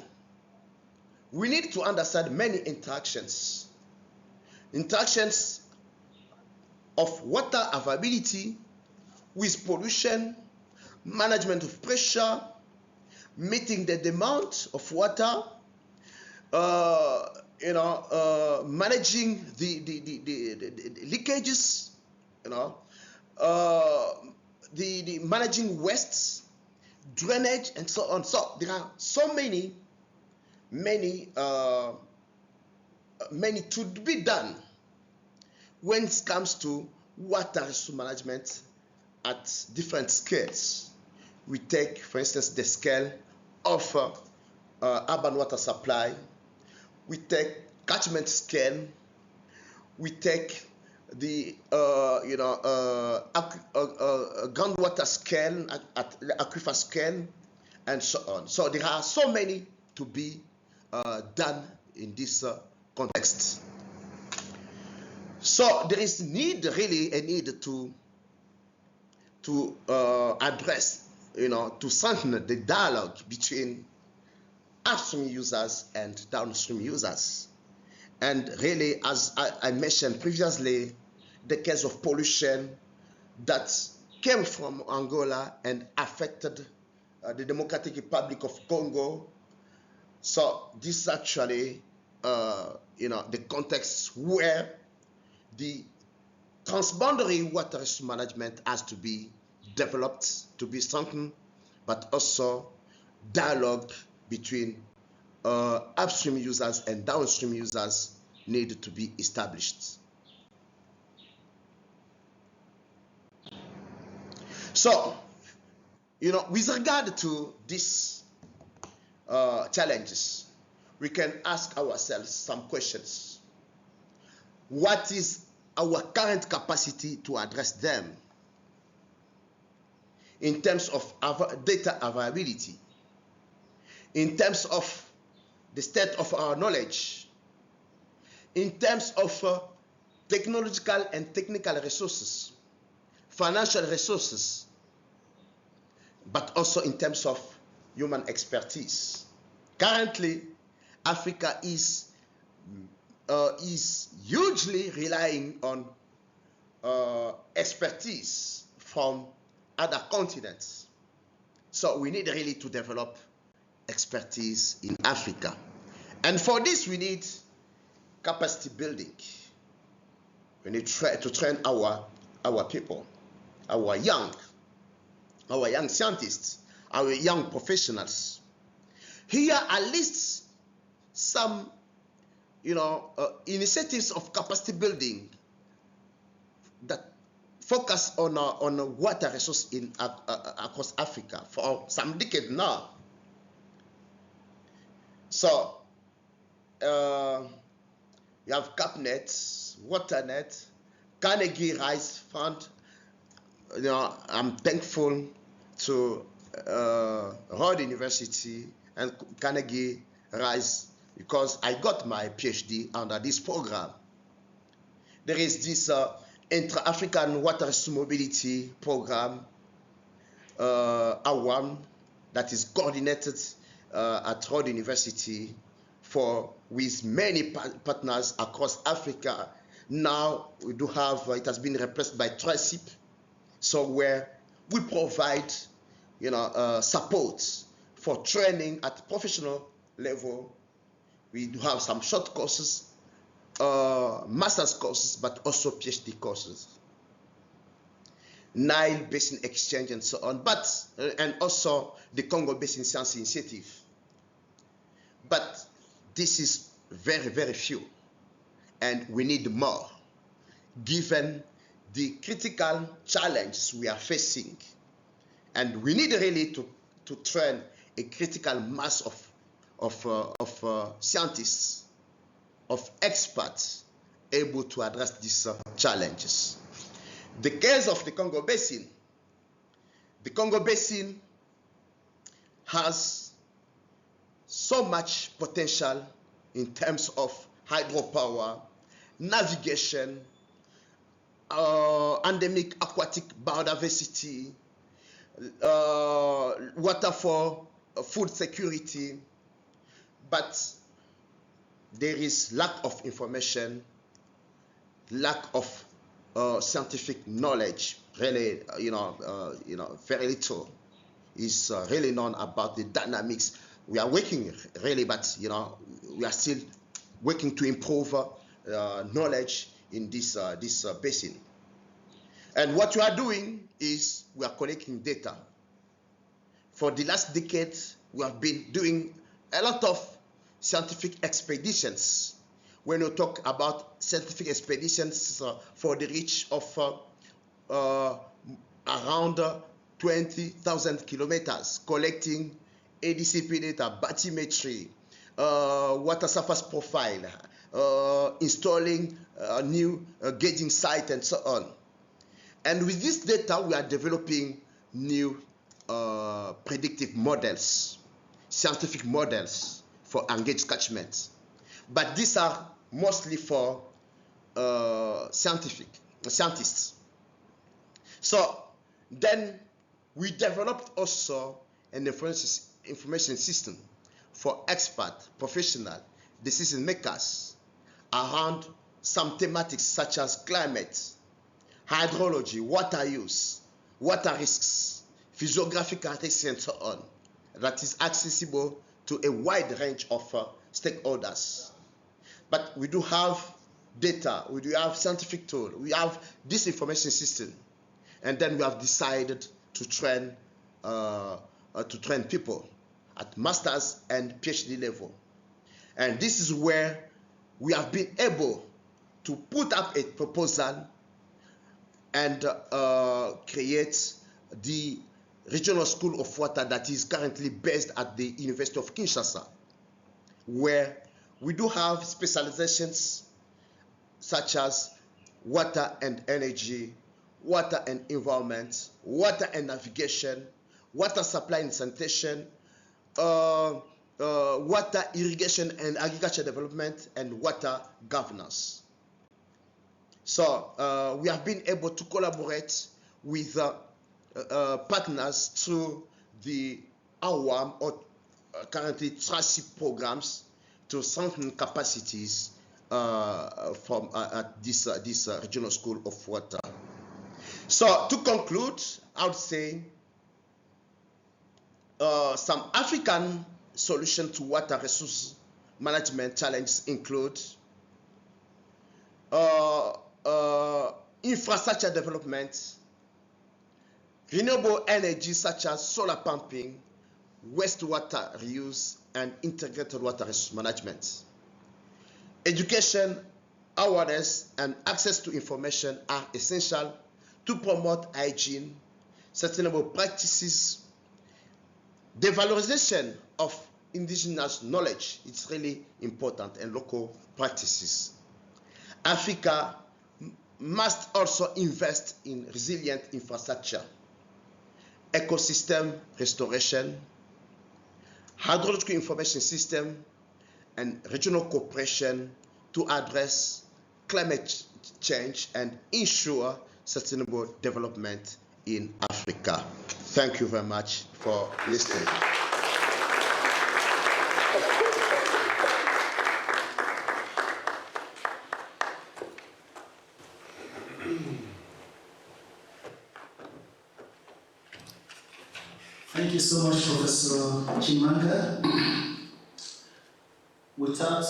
we need to understand many interactions of water availability with pollution, management of pressure, meeting the demand of water, managing the leakages, the managing wastes, drainage, and so on. So there are so many to be done when it comes to water resource management at different scales. We take, for instance, the scale of urban water supply. We take catchment scale. We take the groundwater scale, at the aquifer scale, and so on. So there are so many to be done in this context. So there is really a need to address, to strengthen the dialogue between upstream users and downstream users. And really, as I mentioned previously, the case of pollution that came from Angola and affected the Democratic Republic of Congo. So this is actually, the context where the transboundary water resource management has to be developed, to be strengthened, but also dialogue between upstream users and downstream users need to be established. So, with regard to these challenges, we can ask ourselves some questions. What is our current capacity to address them? in terms of data availability, in terms of the state of our knowledge, in terms of technological and technical resources, financial resources, but also in terms of human expertise. Currently, Africa is hugely relying on expertise from other continents. So we need really to develop expertise in Africa. And for this, we need capacity building. We need to train our people, our young scientists, our young professionals. Here are lists some initiatives of capacity building that focus on water resource across Africa for some decades now. So you have CapNet, WaterNet, Carnegie Rice Fund. I'm thankful to Rhodes University and Carnegie Rice because I got my PhD under this program. There is this Intra-African Water Resource Mobility Program, AWAM, that is coordinated at Rhodes University with many partners across Africa. Now we do have, it has been replaced by TRICIP, so where we provide support for training at professional level. We do have some short courses, master's courses, but also PhD courses, Nile Basin Exchange and so on, and also the Congo Basin Science Initiative. But this is very, very few, and we need more, given the critical challenges we are facing. And we need really to train a critical mass of scientists, of experts able to address these challenges. The case of the Congo Basin has so much potential in terms of hydropower, navigation, endemic aquatic biodiversity, water for food security, but there is lack of information, lack of scientific knowledge. Really, very little is really known about the dynamics. We are working really, but we are still working to improve knowledge in this basin. And what we are doing is we are collecting data. For the last decade, we have been doing a lot of scientific expeditions. When we talk about scientific expeditions for the reach of around 20,000 kilometers, collecting ADCP data, bathymetry, water surface profile, installing a new gauging site, and so on. And with this data, we are developing new predictive models, scientific models for engaged catchments. But these are mostly for scientists. So then we developed also an information system for expert, professional decision makers around some thematics such as climate, hydrology, water use, water risks, physiographic characteristics, and so on, that is accessible to a wide range of stakeholders. But we do have data, we do have scientific tool, we have this information system, and then we have decided to train people at master's and PhD level. And this is where we have been able to put up a proposal and create the Regional School of Water that is currently based at the University of Kinshasa, where we do have specializations such as water and energy, water and environment, water and navigation, water supply and sanitation, water irrigation and agriculture development, and water governance. So we have been able to collaborate with partners through the AWAM or currently TRACI programs to strengthen capacities from at this regional school of water. So to conclude, I would say some African solutions to water resource management challenges include infrastructure development, renewable energy such as solar pumping, wastewater reuse, and integrated water resource management. Education, awareness, and access to information are essential to promote hygiene, sustainable practices. The valorization of indigenous knowledge is really important, and local practices. Africa must also invest in resilient infrastructure, ecosystem restoration, hydrological information system, and regional cooperation to address climate change and ensure sustainable development in Africa. Thank you very much for listening. Thank you so much, Professor Tshimanga. Without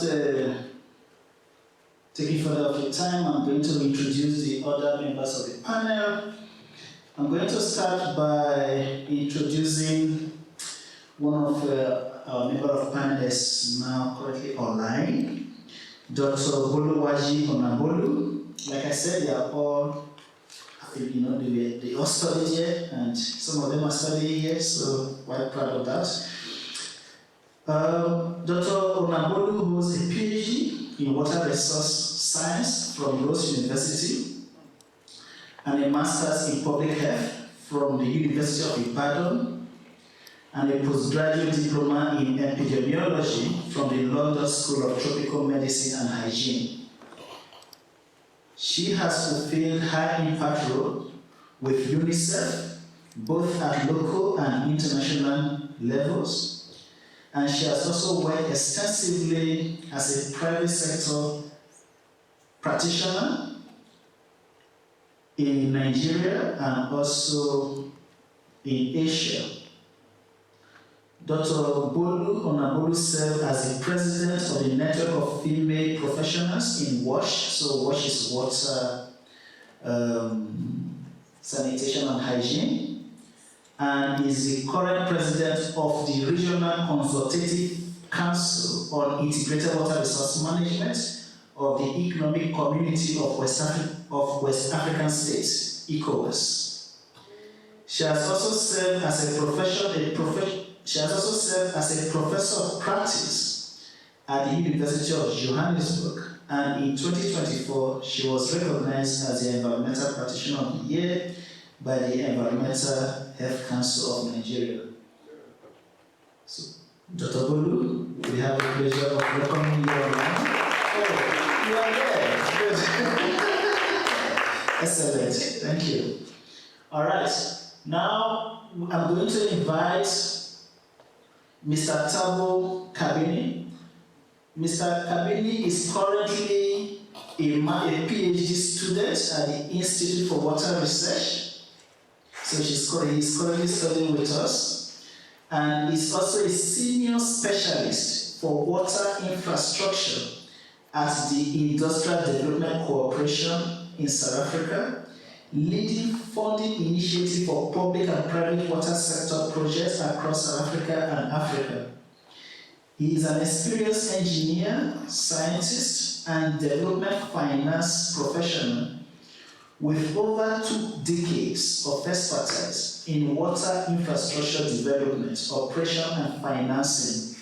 taking further of your time, I'm going to introduce the other members of the panel. I'm going to start by introducing one of our member of panelists now currently online, Dr. Boluwaji Onabolu. Like I said, they are all, they all studied here, and some of them are studying here, so quite proud of that. Dr. Onabolu holds a PhD in water resource science from Rhodes University and a master's in public health from the University of Ibadan and a postgraduate diploma in epidemiology from the London School of Tropical Medicine and Hygiene. She has fulfilled high-impact role with UNICEF, both at local and international levels, and she has also worked extensively as a private sector practitioner in Nigeria and also in Asia. Dr. Bolu Onabolu served as the president of the Network of Female Professionals in WASH. So WASH is water, sanitation and hygiene, and is the current president of the Regional Consultative Council on Integrated Water Resource Management of the Economic Community of West African States, ECOWAS. She has also served as a professor of practice at the University of Johannesburg, and in 2024 she was recognized as the Environmental Practitioner of the Year by the Environmental Health Council of Nigeria. So, Dr. Bolu, we have the pleasure of welcoming you online. Oh, you are there. Good. Excellent. Thank you. All right. Now, I'm going to invite Mr. Thabo Kabini. Mr. Kabini is currently a PhD student at the Institute for Water Research. So he's currently studying with us, and is also a senior specialist for water infrastructure at the Industrial Development Corporation in South Africa, leading funding initiative for public and private water sector projects across South Africa and Africa. He is an experienced engineer, scientist, and development finance professional with over 2 decades of expertise in water infrastructure development, operation, and financing.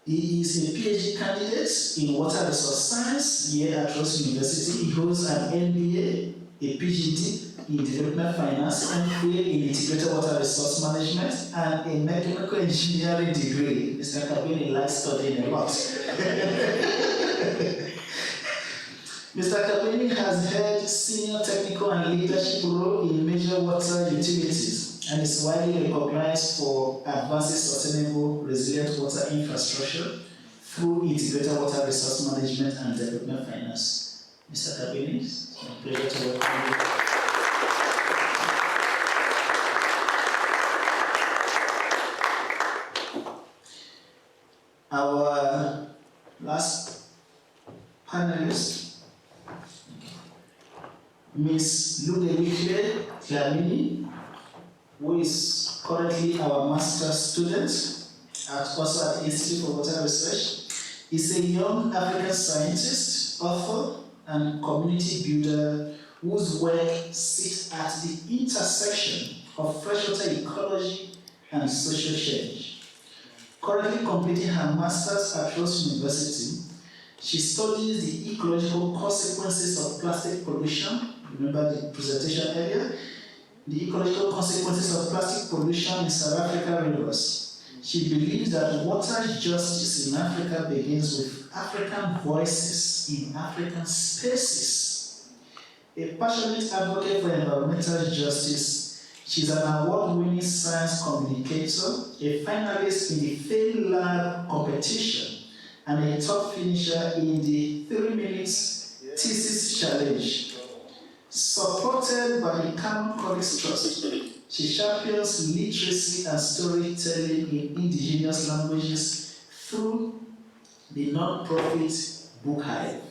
He is a PhD candidate in water resource science here at Rhodes University. He holds an MBA, a PhD in development finance, MBA in integrated water resource management, and a mechanical engineering degree. Mr. Kabini likes studying a lot. Mr. Kabini has held senior technical and leadership role in major water utilities and is widely recognized for advancing sustainable, resilient water infrastructure through integrated water resource management and development finance. Mr. Kabini, it's my pleasure to welcome you. Our last panelist, Ms. Ludewike Dlamini, who is currently our master's student also at the Institute for Water Research, is a young African scientist, author, and community builder whose work sits at the intersection of freshwater ecology and social change. Currently completing her master's at Rhodes University, she studies the ecological consequences of plastic pollution. Remember the presentation earlier? The ecological consequences of plastic pollution in South African rivers. She believes that water justice in Africa begins with African voices in African spaces. A passionate advocate for environmental justice, she's an award-winning science communicator, a finalist in the Fail Lab competition, and a top finisher in the 3 minutes thesis challenge. Supported by the Common Colleagues Trust, she champions literacy and storytelling in indigenous languages through the non-profit Book Hive.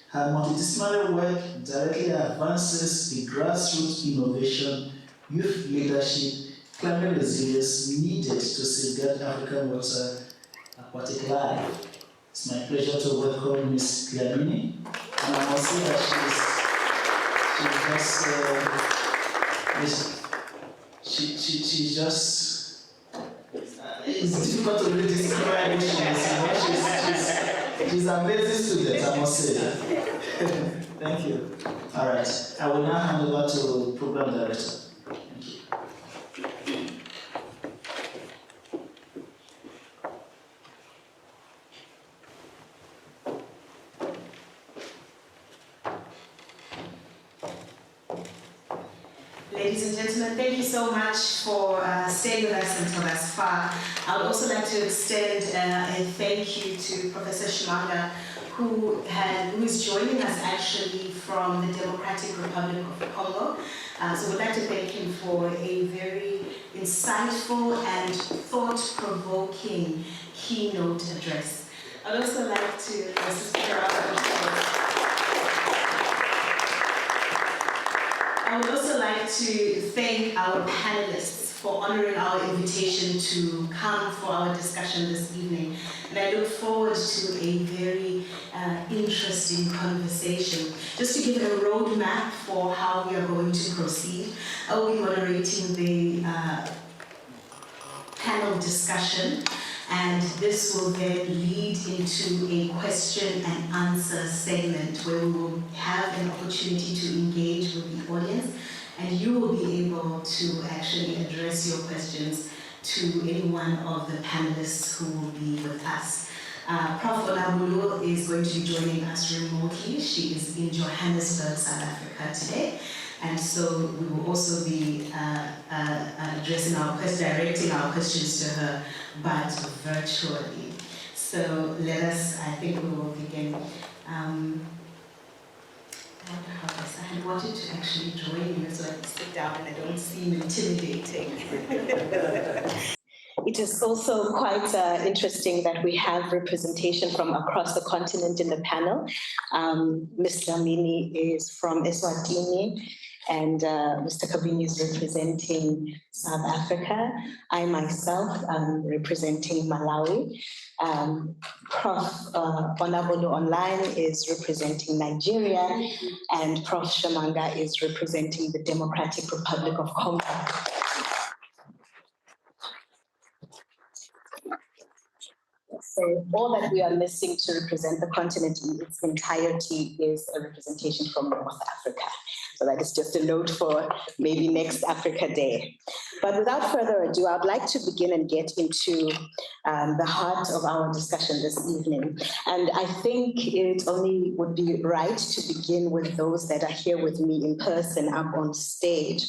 Her multidisciplinary work directly advances the grassroots innovation, youth leadership, climate resilience needed to safeguard African water, aquatic life. It's my pleasure to welcome Ms. Dlamini, and I must say that she's just it's difficult to really describe who she is. She's an amazing student, I must say. Thank you. All right, I will now hand over to Program Director. Thank you. Ladies and gentlemen, thank you so much for staying with us until thus far. I would also like to extend a thank you to Professor Tshimanga, who is joining us actually from the Democratic Republic of Congo. So we'd like to thank him for a very insightful and thought-provoking keynote address. I'd also like to I would also like to thank our panelists for honoring our invitation to come for our discussion this evening. And I look forward to a very interesting conversation. Just to give a roadmap for how we are going to proceed, I will be moderating the panel discussion, and this will then lead into a question and answer segment where we will have an opportunity to engage with the audience, and you will be able to actually address your questions to any one of the panelists who will be with us. Prof. Orla is going to be joining us remotely. She is in Johannesburg, South Africa today. And so we will also be directing our questions to her, but virtually. So let us, I think we will begin. I had wanted to actually join you so I can sit down and I don't seem intimidating. It is also quite interesting that we have representation from across the continent in the panel. Ms. Dlamini is from Eswatini, and Mr. Kabini is representing South Africa. I myself am representing Malawi. Prof. Onabolu Online is representing Nigeria, and Prof. Tshimanga is representing the Democratic Republic of Congo. So all that we are missing to represent the continent in its entirety is a representation from North Africa. So that is just a note for maybe next Africa Day. But without further ado, I'd like to begin and get into the heart of our discussion this evening. And I think it only would be right to begin with those that are here with me in person up on stage.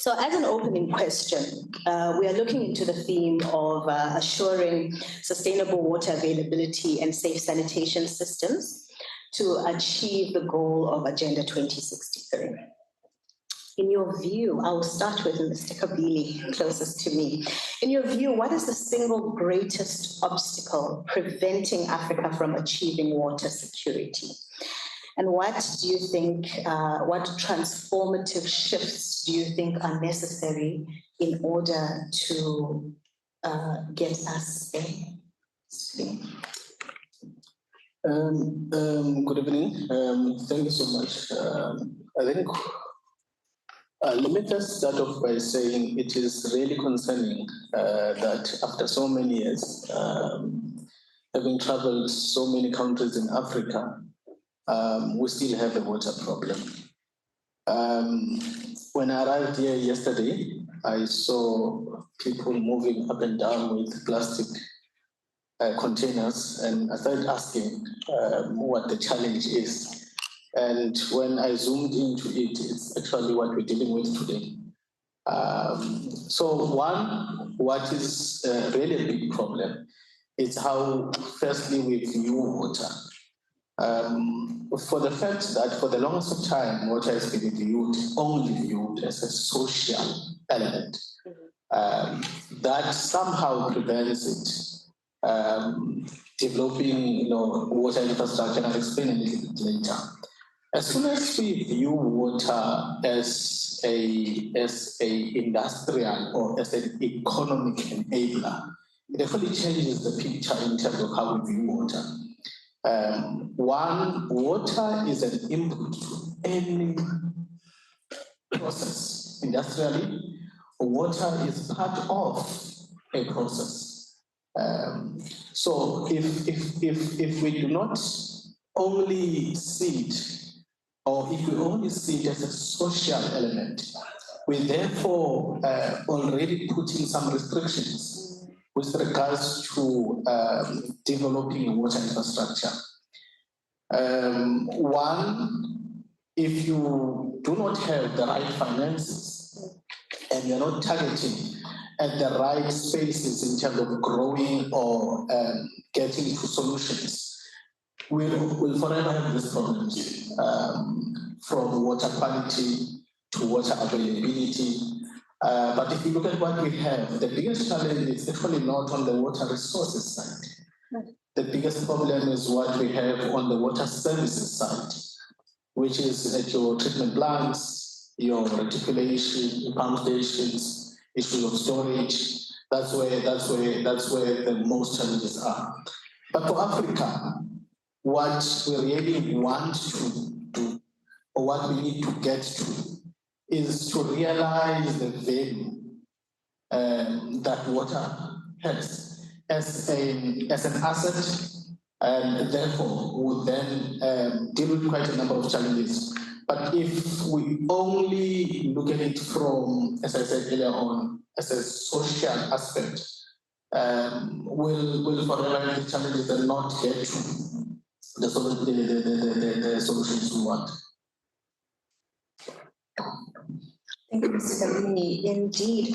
So as an opening question, we are looking into the theme of assuring sustainable water availability and safe sanitation systems to achieve the goal of Agenda 2063. In your view, I will start with Mr. Kabili, closest to me. In your view, what is the single greatest obstacle preventing Africa from achieving water security? And what do you think, what transformative shifts do you think are necessary in order to get us there? Good evening. Thank you so much. I think let me just start off by saying it is really concerning that after so many years, having traveled so many countries in Africa, we still have a water problem. When I arrived here yesterday, I saw people moving up and down with plastic containers, and I started asking what the challenge is. And when I zoomed into it, it's actually what we're dealing with today. So one, what is really a big problem is how, firstly, we view water. For the fact that for the longest time, water has been only viewed as a social element, that somehow prevents it developing, water infrastructure, and I'll explain a little bit later. As soon as we view water as a industrial or as an economic enabler, it actually changes the picture in terms of how we view water. One, water is an input to any process. Industrially, water is part of a process. So if we do not only see it, or if we only see it as a social element, we therefore already putting some restrictions with regards to developing a water infrastructure. One, if you do not have the right finances and you're not targeting at the right spaces in terms of growing or getting to solutions, we'll forever have this problem, from water quality to water availability. But if you look at what we have, the biggest challenge is actually not on the water resources side. The biggest problem is what we have on the water services side, which is at your treatment plants, your reticulation, your pump stations, issues of storage. That's where the most challenges are. But for Africa, what we really want to do, or what we need to get to, is to realize the value that water has as an asset, and therefore would then deal with quite a number of challenges. But if we only look at it from, as I said earlier on, as a social aspect, we'll forever have the challenges and not get to the solutions we want. Thank you, Mr. Kabini. Indeed,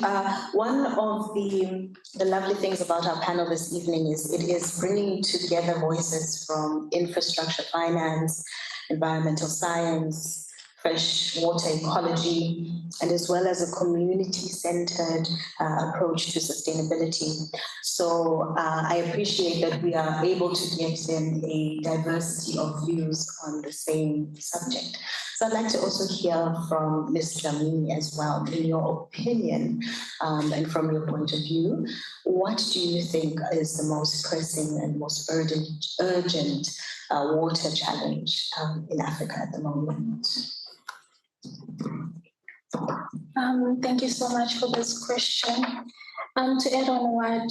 one of the lovely things about our panel this evening is it is bringing together voices from infrastructure, finance, environmental science, fresh water ecology, and as well as a community-centered approach to sustainability. So I appreciate that we are able to get in a diversity of views on the same subject. So I'd like to also hear from Ms. Dlamini as well. In your opinion, and from your point of view, what do you think is the most pressing and most urgent water challenge in Africa at the moment? Thank you so much for this question. To add on what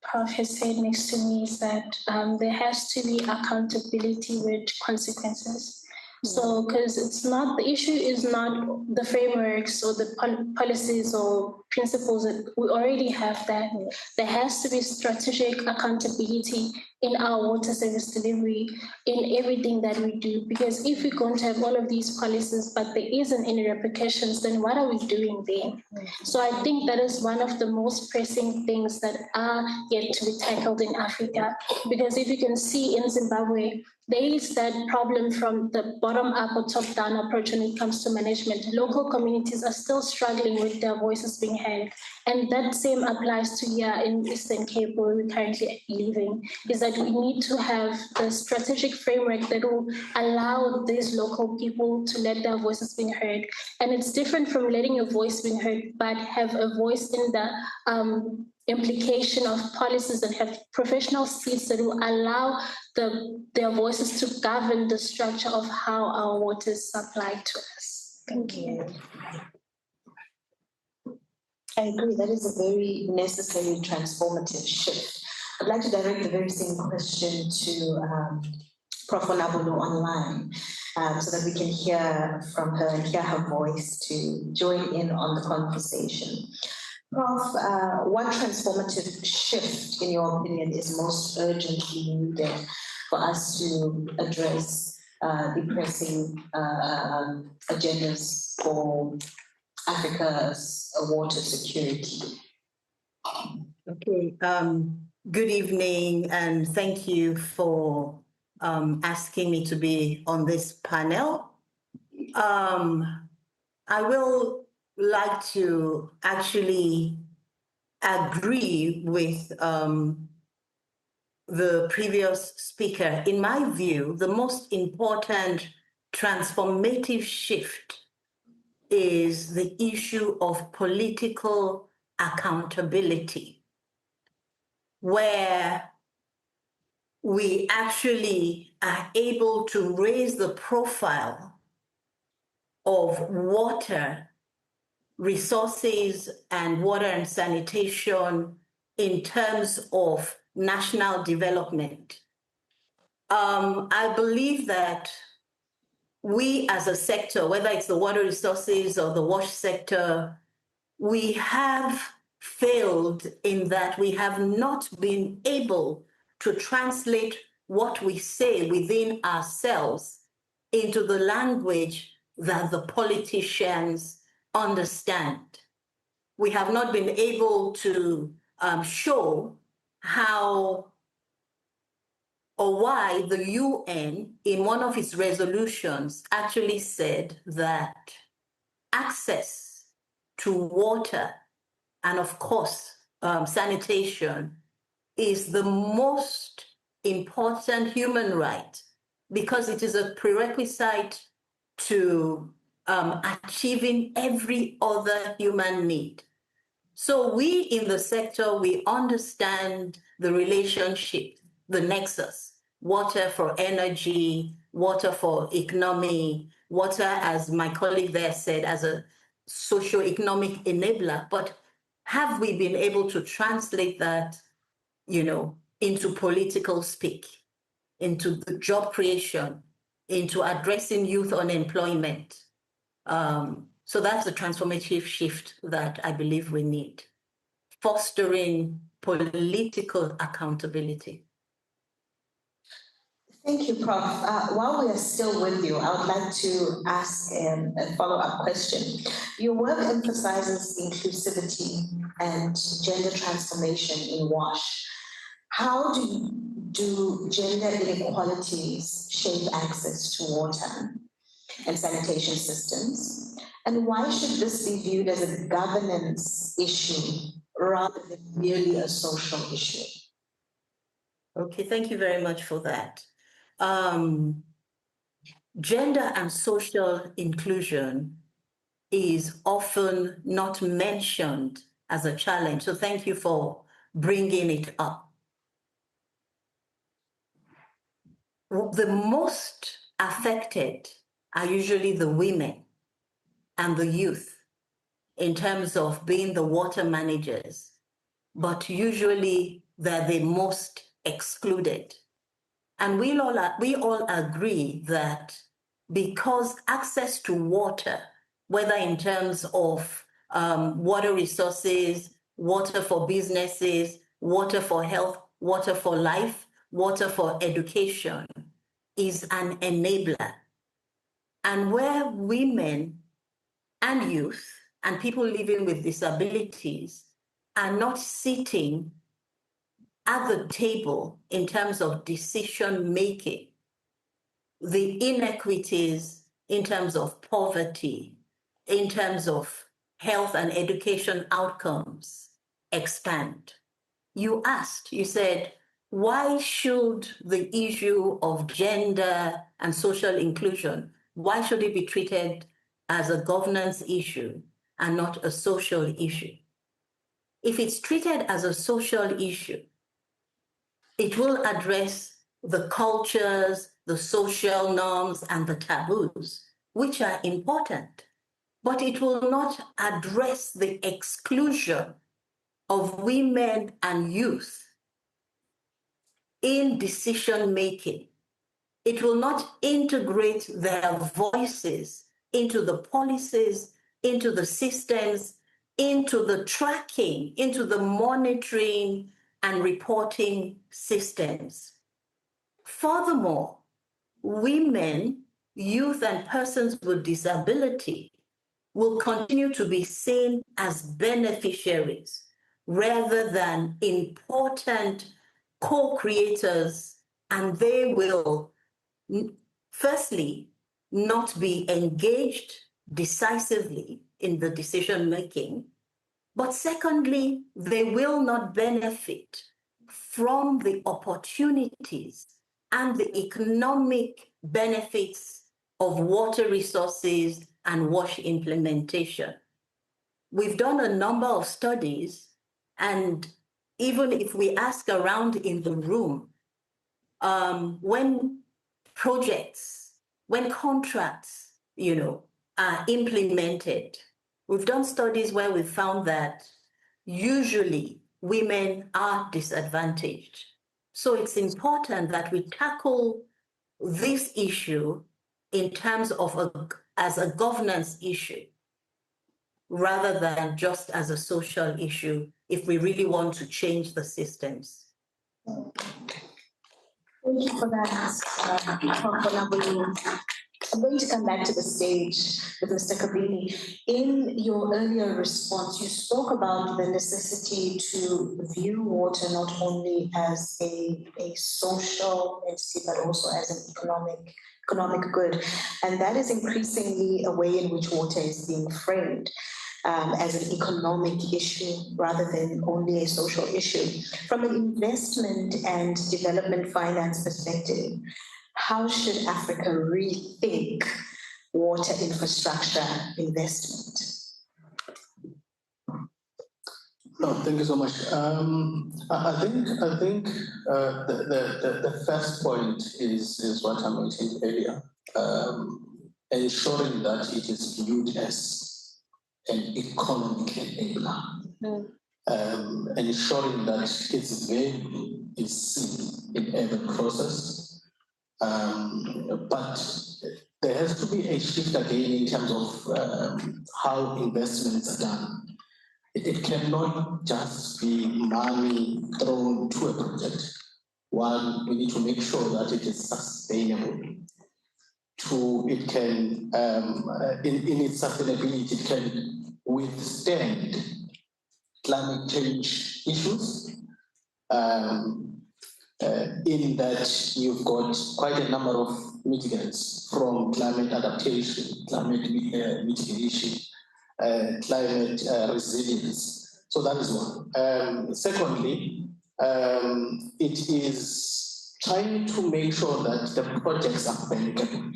Prof has said next to me is that there has to be accountability with consequences. So, because it's not, the issue is not the frameworks or the policies or principles that we already have that. There has to be strategic accountability in our water service delivery, in everything that we do. Because if we're going to have all of these policies, but there isn't any repercussions, then what are we doing then? So I think that is one of the most pressing things that are yet to be tackled in Africa. Because if you can see in Zimbabwe, there is that problem from the bottom-up or top-down approach when it comes to management. Local communities are still struggling with their voices being heard. And that same applies to here in Eastern Cape, where we're currently living, is that we need to have a strategic framework that will allow these local people to let their voices be heard. And it's different from letting your voice be heard, but have a voice in the implication of policies and have professional seats that will allow their voices to govern the structure of how our water is supplied to us. Thank you. I agree, that is a very necessary transformative shift. I'd like to direct the very same question to Prof. Onabolo online so that we can hear from her and hear her voice to join in on the conversation. Prof, what transformative shift, in your opinion, is most urgently needed for us to address the pressing agendas for Africa's water security? Okay, good evening, and thank you for asking me to be on this panel. I will like to actually agree with the previous speaker. In my view, the most important transformative shift is the issue of political accountability, where we actually are able to raise the profile of water resources and water and sanitation in terms of national development. I believe that we as a sector, whether it's the water resources or the wash sector, we have failed in that we have not been able to translate what we say within ourselves into the language that the politicians understand. We have not been able to show how or why the UN, in one of its resolutions, actually said that access to water and, of course, sanitation is the most important human right because it is a prerequisite to achieving every other human need. So we in the sector, we understand the relationship, the nexus, water for energy, water for economy, water, as my colleague there said, as a socio-economic enabler. But have we been able to translate that, into political speak, into the job creation, into addressing youth unemployment? So that's the transformative shift that I believe we need. Fostering political accountability. Thank you, Prof. While we are still with you, I would like to ask a follow-up question. Your work emphasizes inclusivity and gender transformation in WASH. How do gender inequalities shape access to water and sanitation systems? And why should this be viewed as a governance issue rather than merely a social issue? Okay, thank you very much for that. Gender and social inclusion is often not mentioned as a challenge. So thank you for bringing it up. The most affected are usually the women and the youth in terms of being the water managers but usually they're the most excluded. And we all agree that because access to water, whether in terms of water resources, water for businesses, water for health, water for life, water for education, is an enabler. And where women and youth and people living with disabilities are not sitting at the table in terms of decision making, the inequities in terms of poverty, in terms of health and education outcomes expand. You asked, you said, why should the issue of gender and social inclusion, why should it be treated as a governance issue and not a social issue? If it's treated as a social issue, it will address the cultures, the social norms, and the taboos, which are important, but it will not address the exclusion of women and youth in decision making. It will not integrate their voices into the policies, into the systems, into the tracking, into the monitoring and reporting systems. Furthermore, women, youth, and persons with disability will continue to be seen as beneficiaries rather than important co-creators, and they will, firstly, not be engaged decisively in the decision making, but secondly, they will not benefit from the opportunities and the economic benefits of water resources and WASH implementation. We've done a number of studies, and even if we ask around in the room, when projects, when contracts, are implemented, we've done studies where we found that usually women are disadvantaged. So it's important that we tackle this issue in terms of as a governance issue, rather than just as a social issue, if we really want to change the systems. Thank you for that, Prof. I'm going to come back to the stage with Mr. Kabini. In your earlier response, you spoke about the necessity to view water not only as a social entity, but also as an economic good. And that is increasingly a way in which water is being framed as an economic issue rather than only a social issue. From an investment and development finance perspective, how should Africa rethink water infrastructure investment? No, thank you so much. I think the first point is what I mentioned earlier, ensuring that it is viewed as an economic enabler, ensuring that its value is seen in every process. But there has to be a shift again in terms of how investments are done. It cannot just be money thrown to a project. One, we need to make sure that it is sustainable. Two, it can, in its sustainability, it can withstand climate change issues. In that you've got quite a number of mitigants, from climate adaptation, climate mitigation, climate resilience. So that is one. Secondly, it is trying to make sure that the projects are bankable.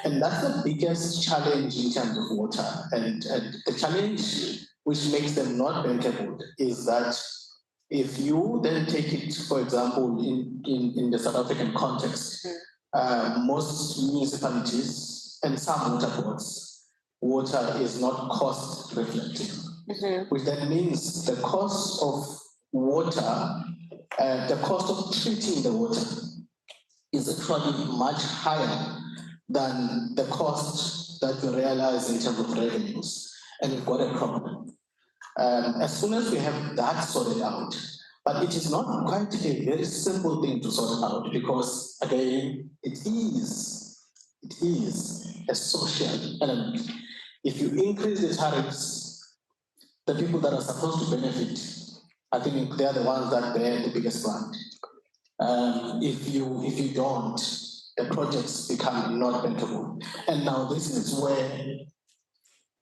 And that's the biggest challenge in terms of water. And the challenge which makes them not bankable is that if you then take it, for example, in the South African context, most municipalities and some water boards, water is not cost reflective, which then means the cost of water, the cost of treating the water is actually much higher than the cost that we realize in terms of revenues, and we've got a problem. As soon as we have that sorted out, but it is not quite a very simple thing to sort out, because again, it is a social element. If you increase the tariffs, the people that are supposed to benefit, I think they are the ones that bear the biggest brunt. If you don't, the projects become not bankable. And now this is where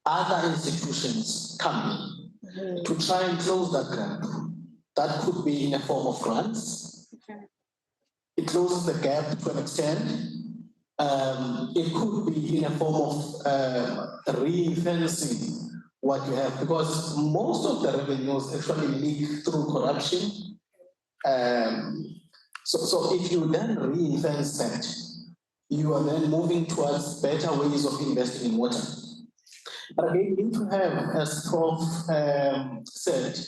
other institutions come in to try and close that gap. That could be in a form of grants. It closes the gap to an extent. It could be in a form of ring-fencing what you have, because most of the revenues actually leak through corruption. So if you then ring-fence that, you are then moving towards better ways of investing in water. But again, you need to have, as Prof said,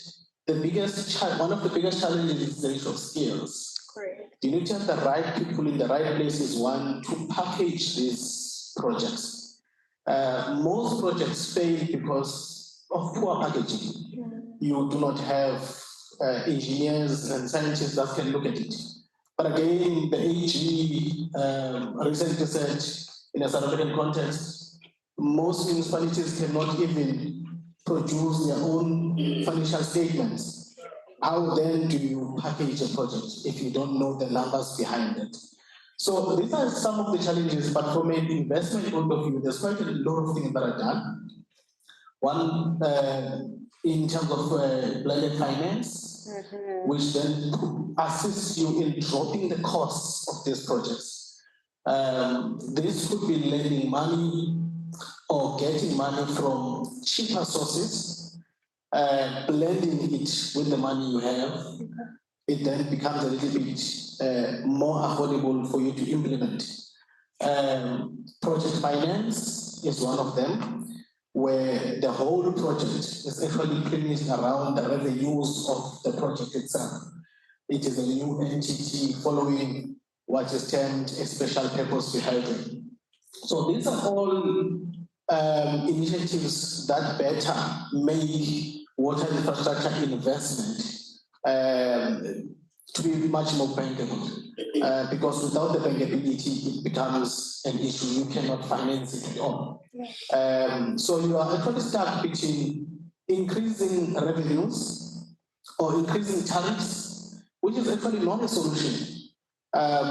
one of the biggest challenges is the issue of skills. Correct. You need to have the right people in the right places, one, to package these projects. Most projects fail because of poor packaging. You do not have engineers and scientists that can look at it. But again, the AG recently said, in a South African context, most municipalities cannot even produce their own financial statements. How then do you package a project if you don't know the numbers behind it? So these are some of the challenges, but from an investment point of view, there's quite a lot of things that are done. One, in terms of blended finance, which then assists you in dropping the costs of these projects. This could be lending money or getting money from cheaper sources, blending it with the money you have. It then becomes a little bit more affordable for you to implement. Project finance is one of them, where the whole project is actually premised around the revenues of the project itself. It is a new entity following what is termed a special purpose vehicle. So these are all initiatives that better make water infrastructure investment to be much more bankable. Because without the bankability, it becomes an issue. You cannot finance it at all. So you are actually stuck between increasing revenues or increasing tariffs, which is actually not a solution.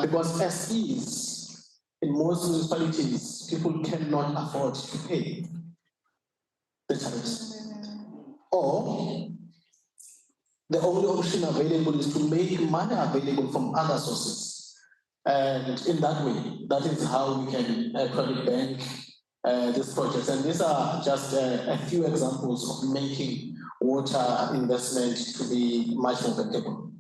Because as is, in most municipalities, people cannot afford to pay the tariffs. Or the only option available is to make money available from other sources. And in that way, that is how we can actually bank these projects. And these are just a few examples of making water investment to be much more bankable.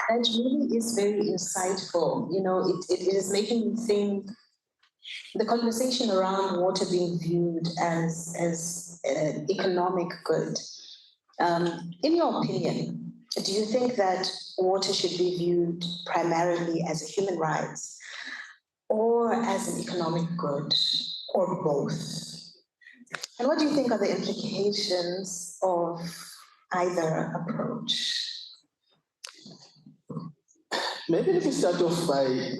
That really is very insightful. You know, it is making me think the conversation around water being viewed as an economic good. In your opinion, do you think that water should be viewed primarily as a human right or as an economic good, or both? And what do you think are the implications of either approach? Maybe let me start off by,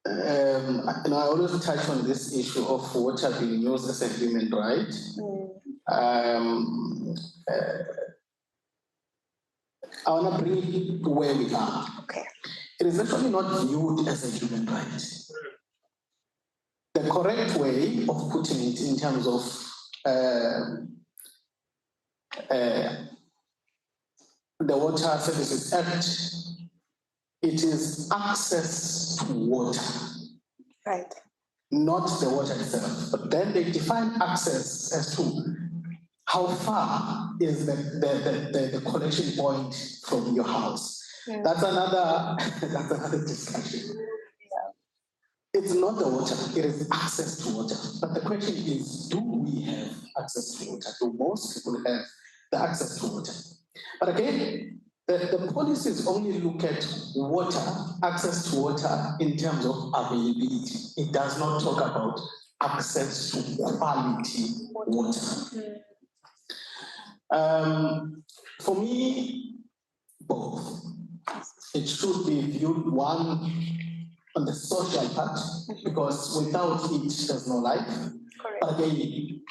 I always touch on this issue of water being used as a human right. I want to bring it to where we are. Okay. It is actually not viewed as a human right. The correct way of putting it in terms of the Water Services Act, it is access to water. Right. Not the water itself. But then they define access as to how far is the collection point from your house. That's another discussion. It's not the water, it is access to water. But the question is, do we have access to water? Do most people have the access to water? But again, the policies only look at water, access to water in terms of availability. It does not talk about access to quality water. For me, both. It should be viewed, one, on the social part, because without it, there's no life. Correct. Again,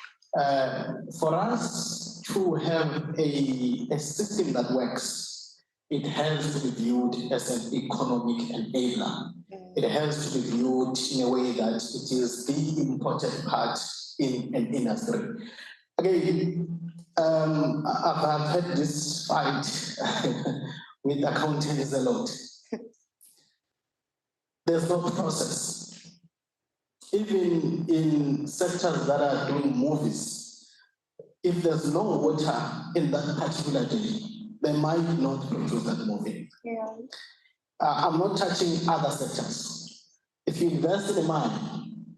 for us to have a system that works, it has to be viewed as an economic enabler. It has to be viewed in a way that it is the important part in an industry. Again, I've had this fight with accountants a lot. There's no process. Even in sectors that are doing movies, if there's no water in that particular day, they might not produce that movie. Yeah. I'm not touching other sectors. If you invest in a mine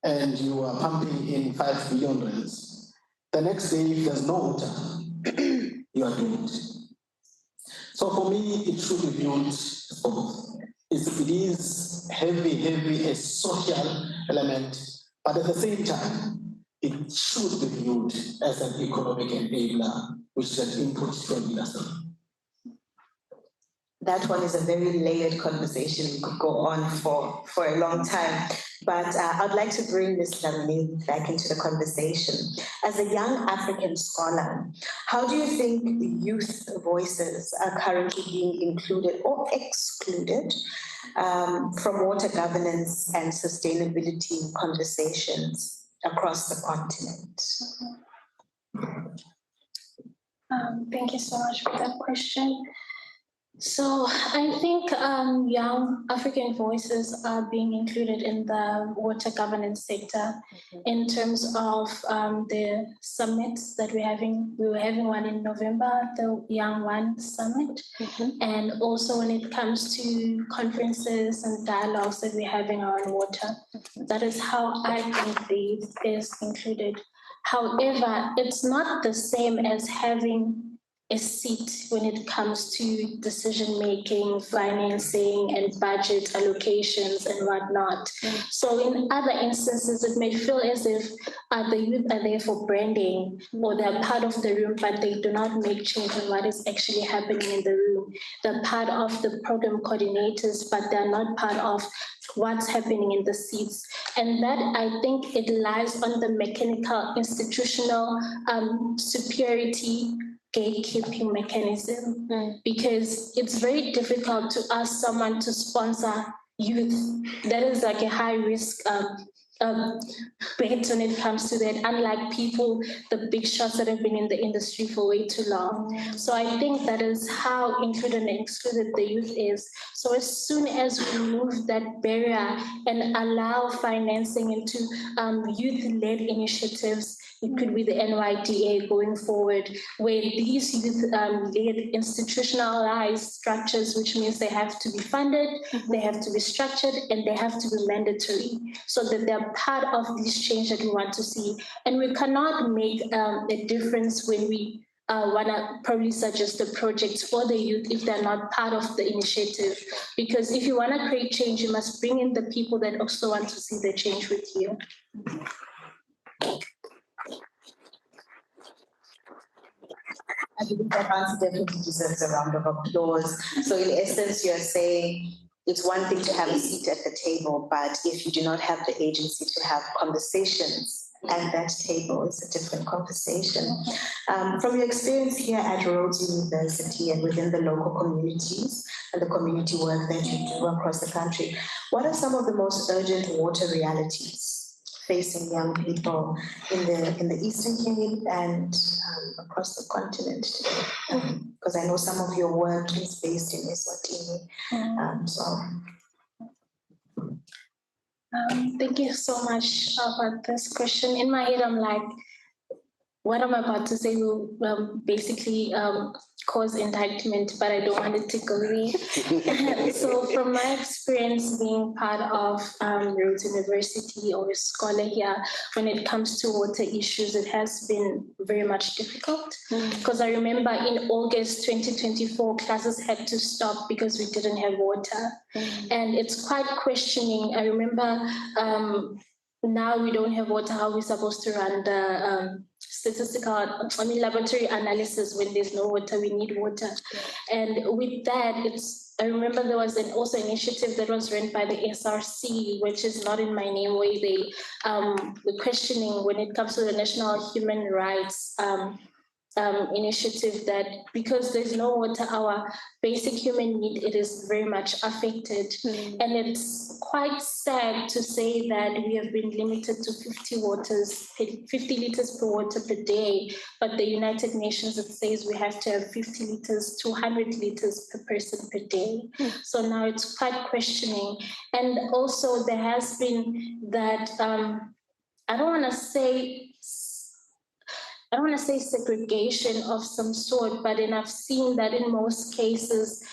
and you are pumping in 5 billion rands, the next day, if there's no water, you are doomed. So for me, it should be viewed both. It is heavy a social element, but at the same time, it should be viewed as an economic enabler, which is an input to an industry. That one is a very layered conversation. We could go on for a long time. But I'd like to bring Ms. Lamini back into the conversation. As a young African scholar, how do you think the youth voices are currently being included or excluded from water governance and sustainability conversations across the continent? Thank you so much for that question. So I think young African voices are being included in the water governance sector in terms of the summits that we're having. We were having one in November, the Young One Summit. And also when it comes to conferences and dialogues that we're having around water, that is how I think the youth is included. However, it's not the same as having a seat when it comes to decision-making, financing, and budget allocations and whatnot. So in other instances, it may feel as if the youth are there for branding or they're part of the room, but they do not make change on what is actually happening in the room. They're part of the program coordinators, but they're not part of what's happening in the seats. And that, I think, it lies on the mechanical institutional superiority gatekeeping mechanism, because it's very difficult to ask someone to sponsor youth. That is like a high risk bet when it comes to that, unlike people, the big shots that have been in the industry for way too long. So I think that is how included and excluded the youth is. So as soon as we remove that barrier and allow financing into youth-led initiatives, it could be the NYDA going forward, where these youth-led institutionalized structures, which means they have to be funded, they have to be structured, and they have to be mandatory, so that they're part of this change that we want to see. And we cannot make a difference when we want to probably suggest the projects for the youth if they're not part of the initiative. Because if you want to create change, you must bring in the people that also want to see the change with you. I believe that answer definitely deserves a round of applause. So in essence, you're saying it's one thing to have a seat at the table, but if you do not have the agency to have conversations at that table, it's a different conversation. From your experience here at Rhodes University and within the local communities and the community work that you do across the country, what are some of the most urgent water realities facing young people in the Eastern Cape and across the continent today? Because I know some of your work is based in Eswatini. Thank you so much about this question. In my head, I'm like, what I'm about to say will basically cause indictment, but I don't want it to go there. So from my experience being part of Rhodes University or a scholar here, when it comes to water issues, it has been very much difficult. Because I remember in August 2024, classes had to stop because we didn't have water. And it's quite questioning. I remember now we don't have water, how are we supposed to run the laboratory analysis when there's no water, we need water. And with that, I remember there was also initiative that was run by the SRC, which is not in my name, where they were questioning when it comes to the National Human Rights initiative, that because there's no water, our basic human need, it is very much affected. And it's quite sad to say that we have been limited to 50 liters per water per day, but the United Nations, it says we have to have 50 liters to 100 liters per person per day. So now it's quite questioning. And also there has been that, I don't want to say segregation of some sort, but then I've seen that in most cases,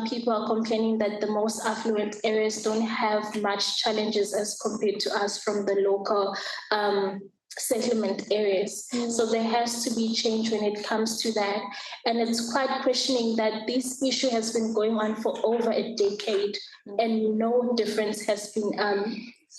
people are complaining that the most affluent areas don't have much challenges as compared to us from the local settlement areas. So there has to be change when it comes to that. And it's quite questioning that this issue has been going on for over a decade and no difference has been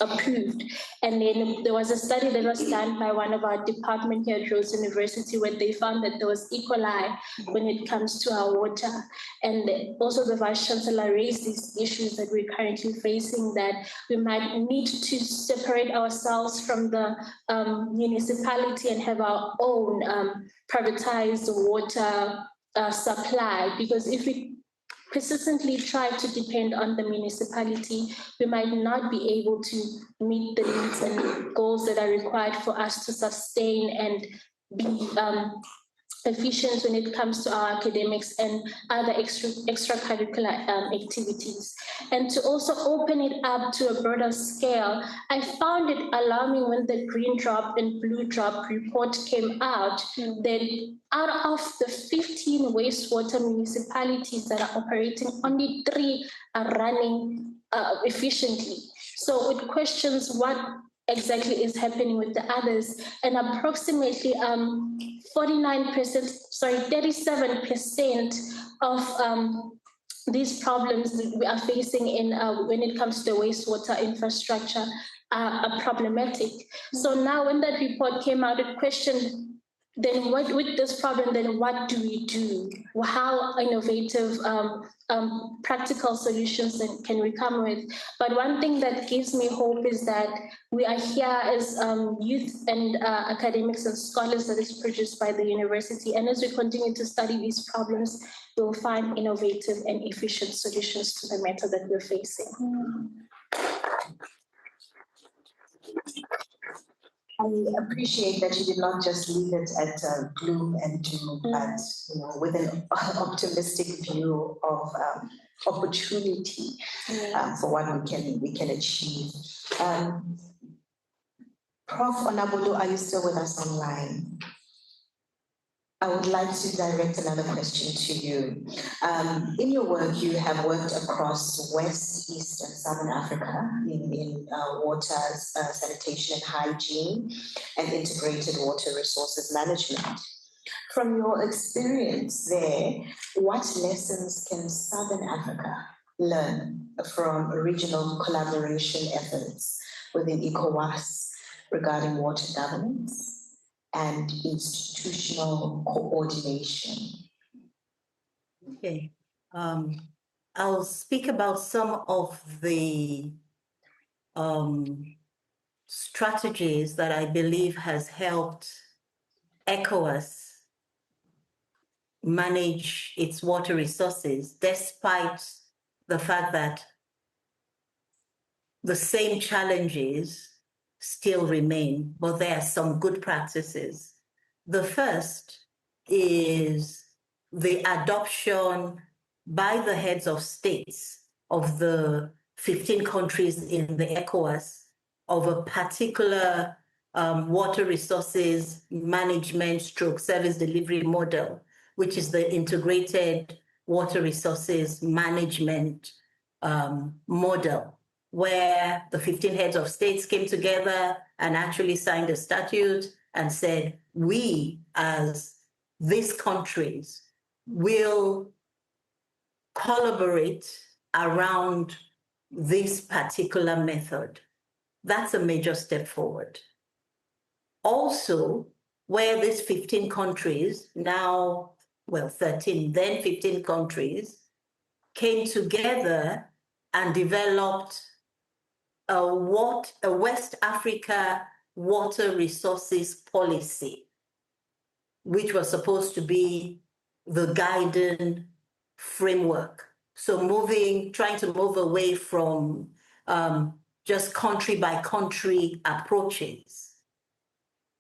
approved. And then there was a study that was done by one of our department here at Rhodes University where they found that there was E. coli when it comes to our water. And also the Vice-Chancellor raised these issues that we're currently facing, that we might need to separate ourselves from the municipality and have our own privatized water supply, because if we persistently try to depend on the municipality, we might not be able to meet the needs and goals that are required for us to sustain and be efficient when it comes to our academics and other extracurricular activities. And to also open it up to a broader scale, I found it alarming when the green drop and blue drop report came out, that out of the 15 wastewater municipalities that are operating, only 3 are running efficiently. So it questions what exactly is happening with the others, and approximately 37% of these problems that we are facing in when it comes to the wastewater infrastructure are problematic. So now when that report came out, it questioned, then what with this problem, then what do we do? How innovative practical solutions can we come with? But one thing that gives me hope is that we are here as youth and academics and scholars that is produced by the university. And as we continue to study these problems, we'll find innovative and efficient solutions to the matter that we're facing. I appreciate that you did not just leave it at gloom and doom, but with an optimistic view of opportunity for what we can achieve. Prof. Onabodo, are you still with us online? I would like to direct another question to you. In your work, you have worked across West, East, and Southern Africa in water, sanitation and hygiene, and integrated water resources management. From your experience there, what lessons can Southern Africa learn from regional collaboration efforts within ECOWAS regarding water governance and institutional coordination? Okay, I'll speak about some of the strategies that I believe has helped ECOWAS manage its water resources, despite the fact that the same challenges still remain, but there are some good practices. The first is the adoption by the heads of states of the 15 countries in the ECOWAS of a particular water resources management / service delivery model, which is the integrated water resources management model, where the 15 heads of states came together and actually signed a statute and said, we as these countries will collaborate around this particular method. That's a major step forward. Also, where these 15 countries, now, well, 13, then 15 countries, came together and developed a West Africa water resources policy, which was supposed to be the guiding framework. So trying to move away from just country by country approaches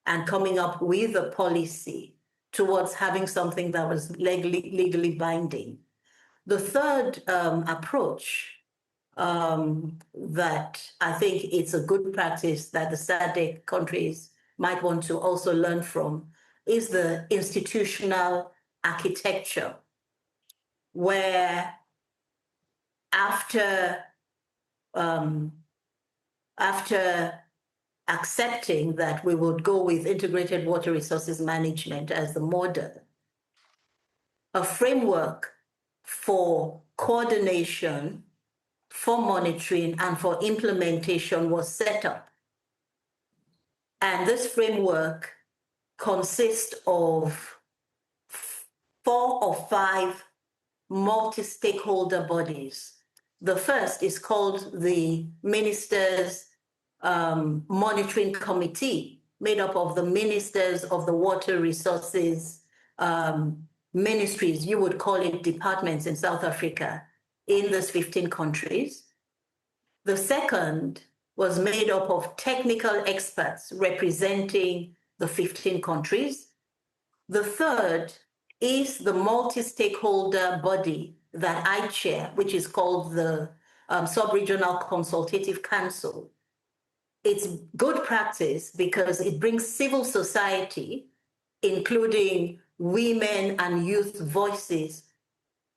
and coming up with a policy towards having something that was legally binding. The third approach that I think it's a good practice that the SADC countries might want to also learn from is the institutional architecture, where after accepting that we would go with integrated water resources management as the model, a framework for coordination, for monitoring, and for implementation was set up. And this framework consists of 4 or 5 multi-stakeholder bodies. The first is called the Ministers' Monitoring Committee, made up of the ministers of the water resources ministries, you would call it departments in South Africa, in those 15 countries. The second was made up of technical experts representing the 15 countries. The third is the multi-stakeholder body that I chair, which is called the Sub-Regional Consultative Council. It's good practice because it brings civil society, including women and youth voices,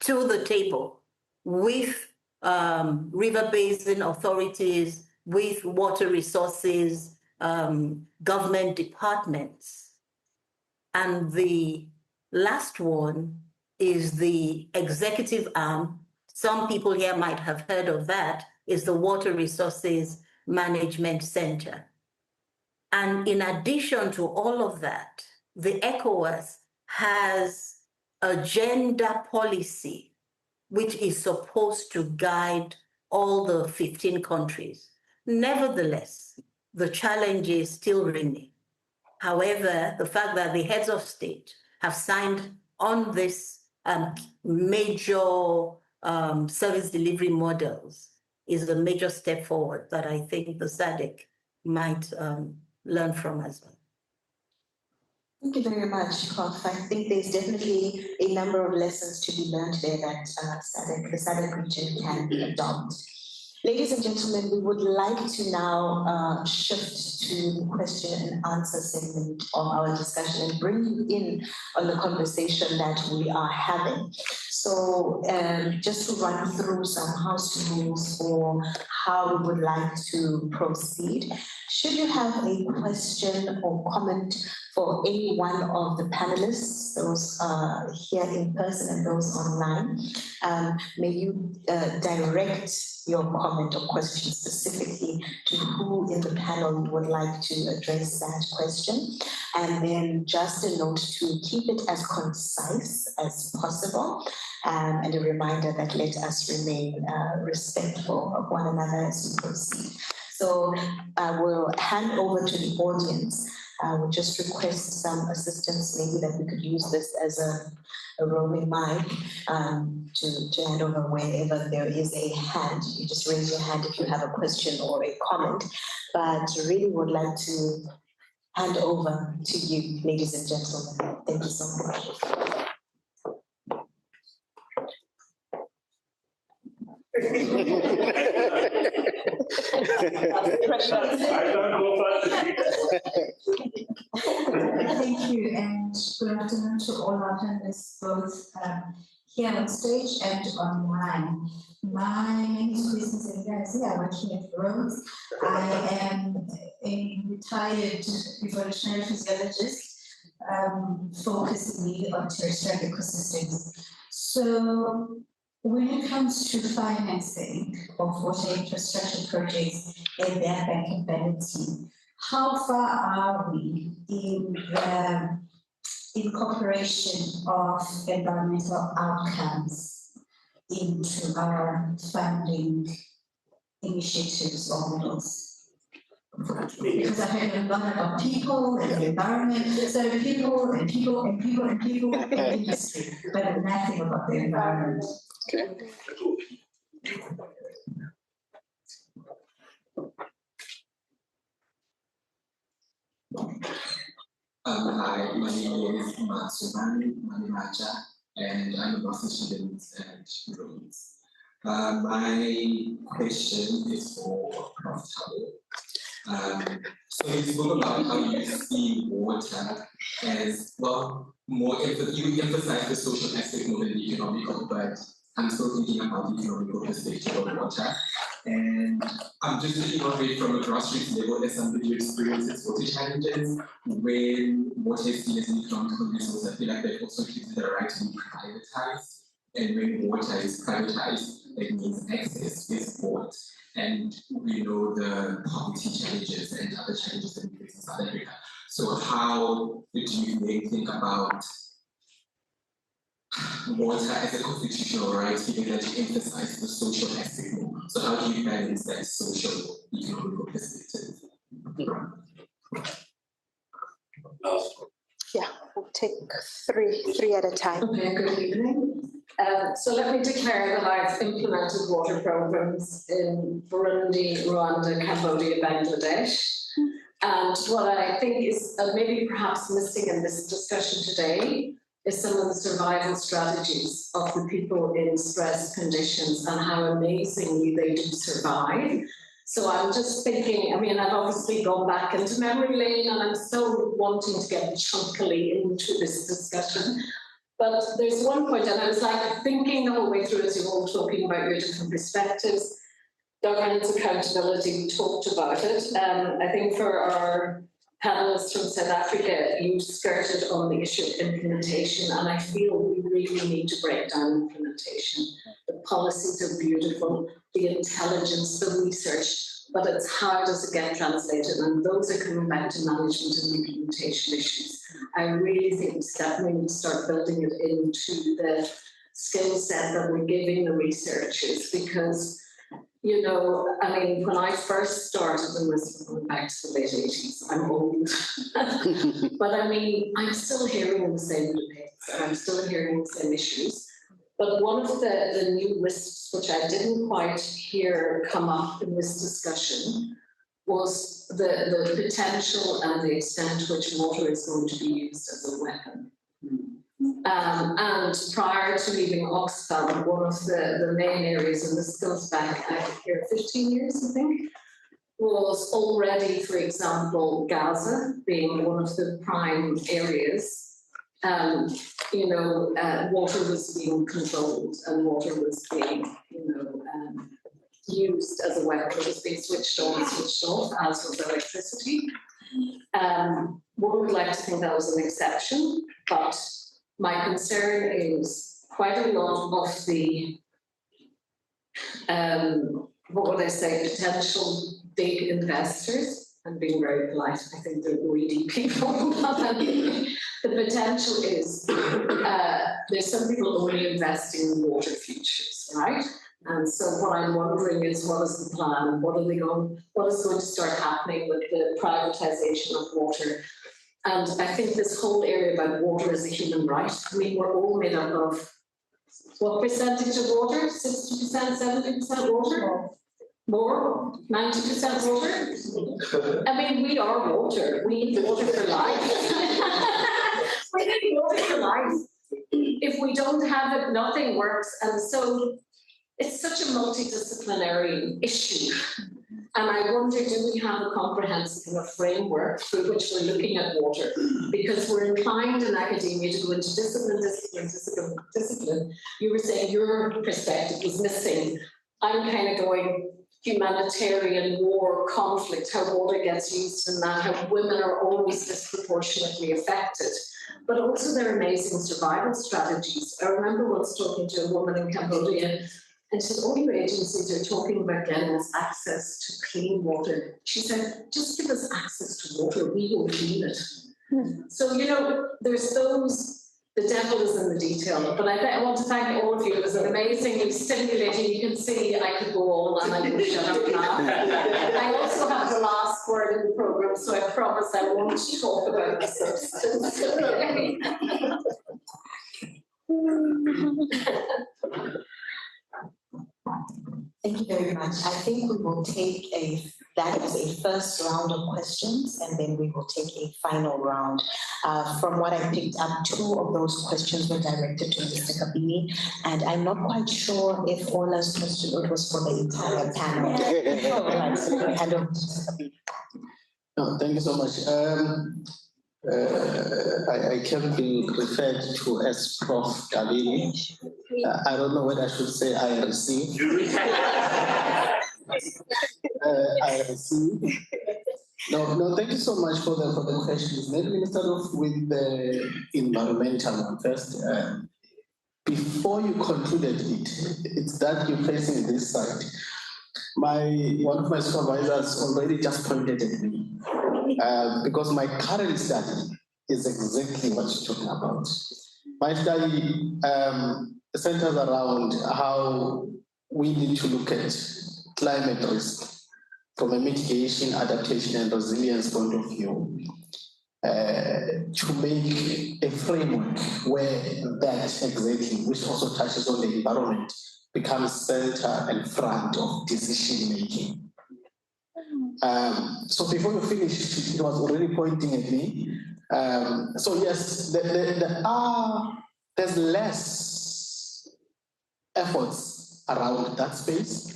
to the table with river basin authorities, with water resources, government departments. And the last one is the executive arm. Some people here might have heard of that, is the Water Resources Management Center. And in addition to all of that, the ECOWAS has a gender policy, which is supposed to guide all the 15 countries. Nevertheless, the challenges still remain. However, the fact that the heads of state have signed on this major service delivery models is a major step forward that I think the SADC might learn from as well. Thank you very much, Prof. I think there's definitely a number of lessons to be learned there that the SADC region can adopt. Ladies and gentlemen, we would like to now shift to the question and answer segment of our discussion and bring you in on the conversation that we are having. So just to run through some house rules for how we would like to proceed. Should you have a question or comment for any one of the panelists, those here in person and those online, may you direct your comment or question specifically to who in the panel would like to address that question. And then just a note to keep it as concise as possible, and a reminder that let us remain respectful of one another as we proceed. So I will hand over to the audience. I would just request some assistance, maybe that we could use this as a roaming mic to hand over wherever there is a hand. You just raise your hand if you have a question or a comment, but really would like to hand over to you, ladies and gentlemen. Thank you so much. Thank you, and good afternoon to all our panelists, both here on stage and online. My name is Sizwe. I work here at Rhodes. I am a retired evolutionary physiologist, focusing on terrestrial ecosystems. So when it comes to financing of water infrastructure projects and their bankability, how far are we in the incorporation of environmental outcomes into our funding initiatives or models? Because I heard a lot about people and the environment, so people and people and people and people and industry, but nothing about the environment. Okay. Hi, my name is Makhanda, and I'm a master's student at Rhodes. My question is for Prof. So you spoke about how you see water as, well, you emphasize the social aspect more than the economical, but I'm still thinking about the economical perspective of water. And I'm just looking at it from a grassroots level as somebody who experiences water challenges. When water is seen as an economical resource, I feel like that also gives it the right to be privatized. And when water is privatized, that means access is bought. And we know the poverty challenges and other challenges that we face in South Africa. So how do you then think about water as a constitutional right, given that you emphasize the social aspect more? So how do you balance that social economical perspective? Yeah, we'll take three at a time. Okay, good evening. So let me declare that I've implemented water programs in Burundi, Rwanda, Cambodia, Bangladesh. And what I think is maybe perhaps missing in this discussion today is some of the survival strategies of the people in stress conditions and how amazingly they do survive. So I'm just thinking, I mean, I've obviously gone back into memory lane and I'm still wanting to get chunkily into this discussion. But there's one point, and I was like thinking the whole way through as you're all talking about your different perspectives, governance, accountability, we talked about it. I think for our panelists from South Africa, you skirted on the issue of implementation, and I feel we really need to break down implementation. The policies are beautiful, the intelligence, the research, but it's how does it get translated? And those are coming back to management and implementation issues. I really think we need to start building it into the skill set that we're giving the researchers, because you know, I mean, when I first started, and this going back to the late 80s, I'm old, but I mean, I'm still hearing the same debates, and I'm still hearing the same issues. But one of the new risks, which I didn't quite hear come up in this discussion, was the potential and the extent to which water is going to be used as a weapon. And prior to leaving Oxfam, one of the main areas, and this goes back here 15 years, I think, was already, for example, Gaza being one of the prime areas. You know, water was being controlled and water was being, you know, used as a weapon. It was being switched on, switched off, as was electricity. One would like to think that was an exception, but my concern is quite a lot of the, what would I say, potential big investors, I'm being very polite, I think they're greedy people. The potential is, there's some people only investing in water futures, right? And so what I'm wondering is, what is the plan? What is going to start happening with the privatization of water? And I think this whole area about water as a human right, I mean, we're all made up of what percentage of water? 60%, 70% water? More? 90% water? I mean, we are water. We need water for life. We need water for life. If we don't have it, nothing works. And so it's such a multidisciplinary issue. And I wonder, do we have a comprehensive framework through which we're looking at water? Because we're inclined in academia to go into discipline. You were saying your perspective was missing. I'm kind of going humanitarian, war, conflict, how water gets used in that, how women are always disproportionately affected. But also their amazing survival strategies. I remember once talking to a woman in Cambodia, and she said, all your agencies are talking about getting us access to clean water. She said, just give us access to water, we will clean it. So, you know, there's those, the devil is in the detail. But I want to thank all of you. It was amazingly stimulating. You can see I could go on and I could shut up now. I also have the last word in the programme, so I promise I won't talk about the substance. Thank you very much. I think we will take that is a first round of questions, and then we will take a final round. From what I picked up, 2 of those questions were directed to Mr. Kabini, and I'm not quite sure if Orla's question was for the entire panel. Right, so we hand over to Mr. Kabini. No, thank you so much. I kept being referred to as Prof. Kabini. I don't know whether I should say IRC. IRC. No, thank you so much for the questions. Let me start off with the environmental one first. Before you concluded it's that you're facing this side. One of my supervisors already just pointed at me. Because my current study is exactly what you're talking about. My study centers around how we need to look at climate risk from a mitigation, adaptation, and resilience point of view to make a framework where that exactly, which also touches on the environment, becomes center and front of decision making. So before you finished, it was already pointing at me. So yes, there's less efforts around that space.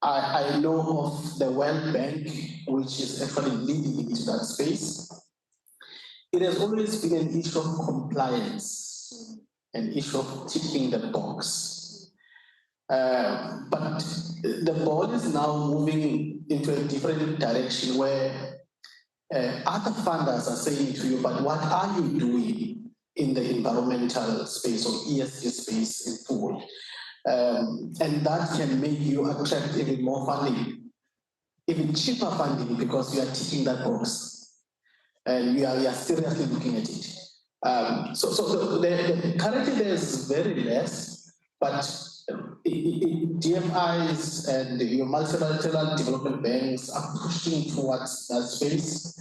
I know of the World Bank, which is actually leading into that space. It has always been an issue of compliance, an issue of ticking the box. But the ball is now moving into a different direction where other funders are saying to you, but what are you doing in the environmental space or ESG space in full? And that can make you attract even more funding, even cheaper funding, because you are ticking that box and you are seriously looking at it. Currently there's very less, but DFIs and your multilateral development banks are pushing towards that space.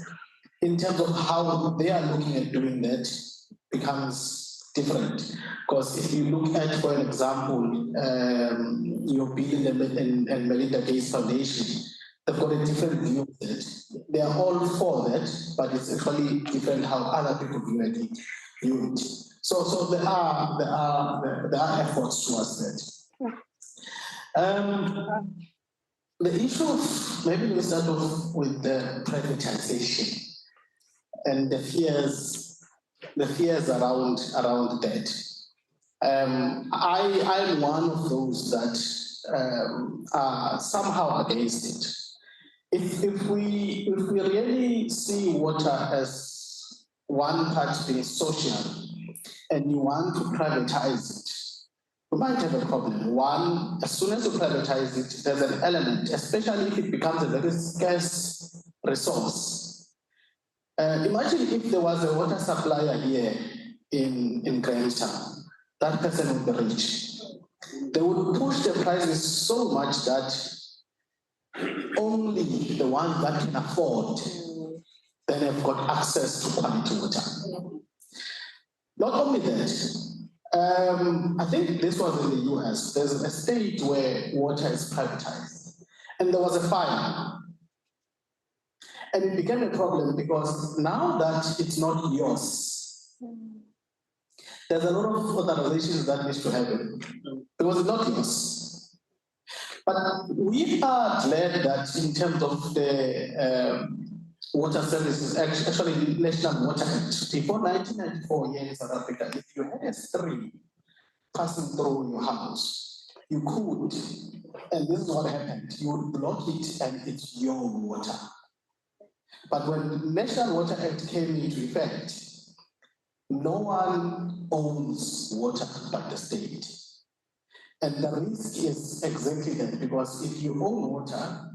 In terms of how they are looking at doing that becomes different. Because if you look at, for an example, your Bill and Melinda Gates Foundation, they've got a different view of that. They are all for that, but it's actually different how other people view it. So there are efforts towards that. The issue of, maybe we start off with the privatization and the fears around that. I'm one of those that are somehow against it. If we really see water as one part being social and you want to privatize it, you might have a problem. One, as soon as you privatize it, there's an element, especially if it becomes a very scarce resource. Imagine if there was a water supplier here in Grahamstown, that person would be rich. They would push the prices so much that only the ones that can afford then have got access to quality water. Not only that, I think this was in the US. There's a state where water is privatized, and there was a fire. And it became a problem because now that it's not yours, there's a lot of authorizations that needs to happen because it's not yours. But we are glad that in terms of the water services, actually National Water Act, before 1994 here in South Africa, if you had a stream passing through your house, you could, and this is what happened, you would block it and it's your water. But when the National Water Act came into effect, no one owns water but the state. And the risk is exactly that, because if you own water,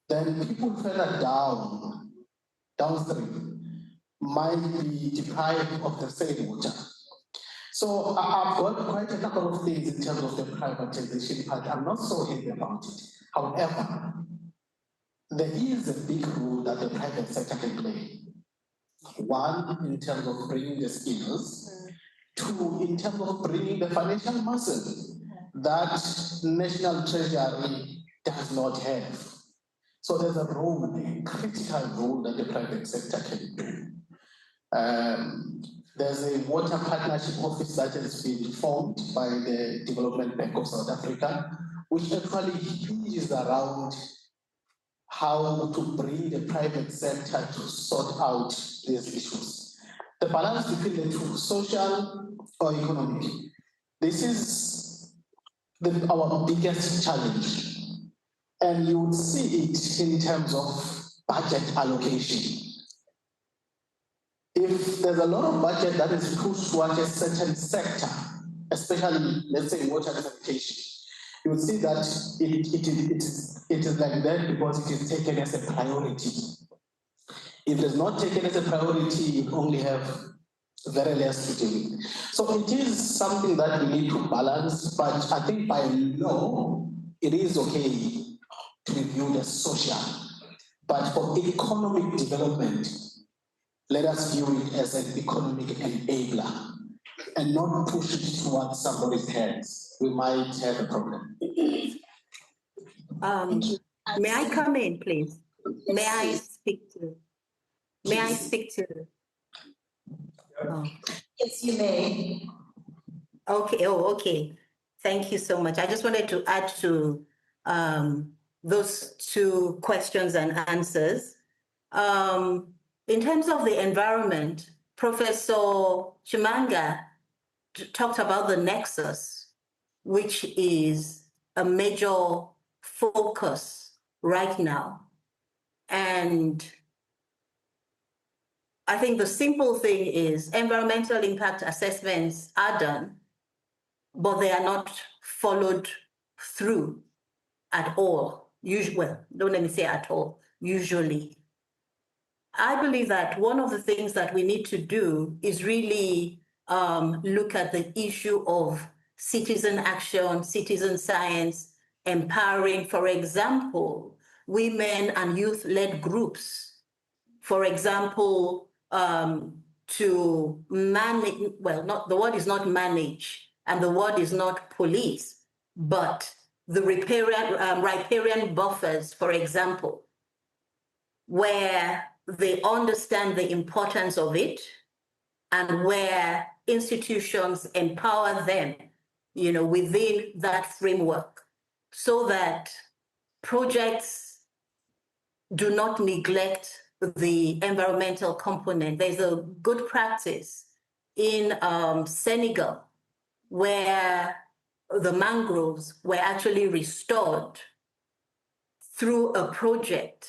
then people further downstream, might be deprived of the same water. So I've got quite a number of things in terms of the privatization part. I'm not so happy about it. However, there is a big role that the private sector can play. One, in terms of bringing the skills. Two, in terms of bringing the financial muscle that national treasury does not have. So there's a role, a critical role that the private sector can do. There's a water partnership office that has been formed by the Development Bank of South Africa, which actually hinges around how to bring the private sector to sort out these issues. The balance between the two, social or economic, this is our biggest challenge. And you would see it in terms of budget allocation. If there's a lot of budget that is pushed towards a certain sector, especially, let's say, water and sanitation, you will see that it is like that because it is taken as a priority. If it's not taken as a priority, you only have very less to do with. So it is something that we need to balance, but I think by law, it is okay to be viewed as social. But for economic development, let us view it as an economic enabler and not push it towards somebody's hands. We might have a problem. May I come in, please? May I speak to? Oh. Yes, you may. Okay. Oh, okay. Thank you so much. I just wanted to add to those two questions and answers. In terms of the environment, Professor Tshimanga talked about the nexus, which is a major focus right now. And I think the simple thing is environmental impact assessments are done, but they are not followed through at all. Well, don't let me say at all, usually. I believe that one of the things that we need to do is really look at the issue of citizen action, citizen science, empowering, for example, women and youth-led groups. For example, to manage, well, not the word is not manage, and the word is not police, but the riparian buffers, for example, where they understand the importance of it and where institutions empower them, within that framework, so that projects do not neglect the environmental component. There's a good practice in Senegal where the mangroves were actually restored through a project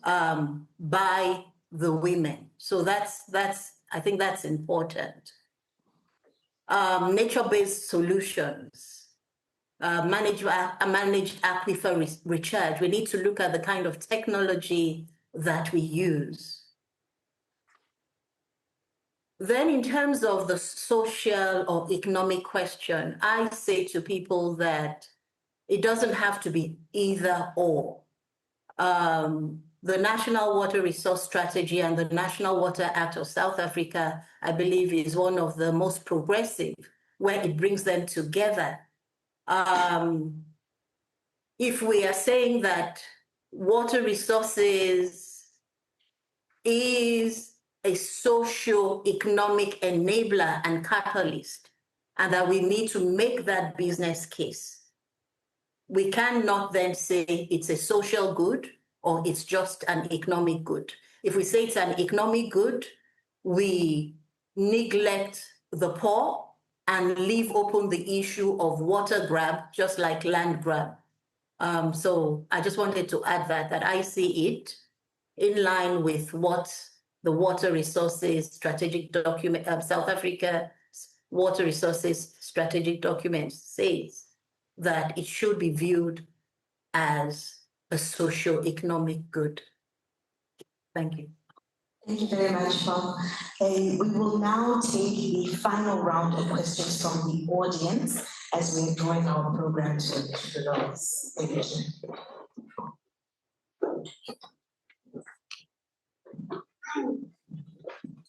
by the women. So I think that's important. Nature-based solutions, managed aquifer recharge. We need to look at the kind of technology that we use. Then in terms of the social or economic question, I say to people that it doesn't have to be either or. The National Water Resource Strategy and the National Water Act of South Africa, I believe, is one of the most progressive, where it brings them together. If we are saying that water resources is a socio-economic enabler and catalyst, and that we need to make that business case, we cannot then say it's a social good or it's just an economic good. If we say it's an economic good, we neglect the poor and leave open the issue of water grab, just like land grab. So I just wanted to add that I see it in line with what the water resources strategic document, South Africa water resources strategic document says, that it should be viewed as a socio-economic good. Thank you. Thank you very much, Prof. We will now take the final round of questions from the audience as we are drawing our program to a close. Thank you.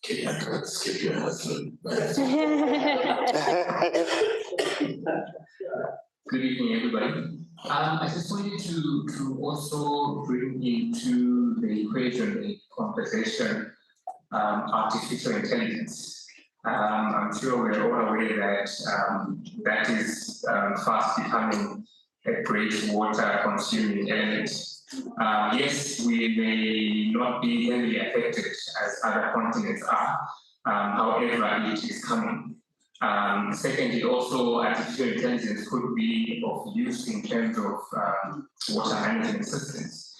Okay, I can't skip your husband. Good evening, everybody. I just wanted to also bring into the equation, the conversation, artificial intelligence. I'm sure we're all aware that that is fast becoming a great water consuming element. Yes, we may not be heavily affected as other continents are, however, it is coming. Secondly, also artificial intelligence could be of use in terms of water management systems.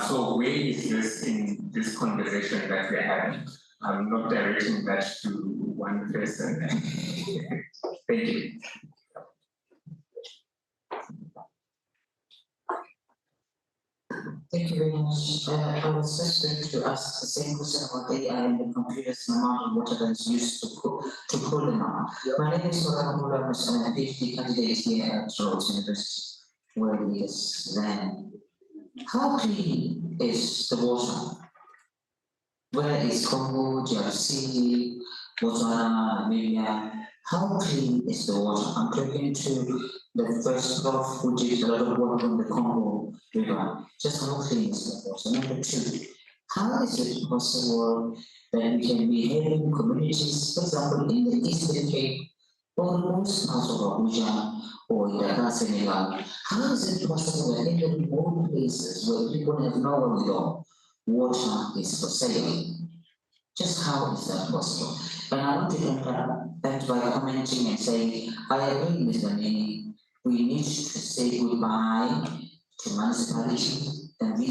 So where is this in this conversation that we're having? I'm not directing that to one person. Thank you. Thank you very much. I was just going to ask the same question about AI and the computers and the amount of water that is used to cool them out. My name is Orla Quinlan, I'm a PhD candidate here at Rhodes University, where it is then. How clean is the water? Where is Congo, DRC, Botswana, Namibia? How clean is the water? I'm talking to the first Prof, who did a lot of work on the Congo River. Just how clean is the water? Number two, how is it possible that we can be having communities, for example, in the Eastern Cape, or most parts of Abuja, or Dakar, Senegal? How is it possible that in the remote places where people have nowhere to go, water is for sale? Just how is that possible? And I want to confirm that by commenting and saying, I agree with Mr. We need to say goodbye to municipality and we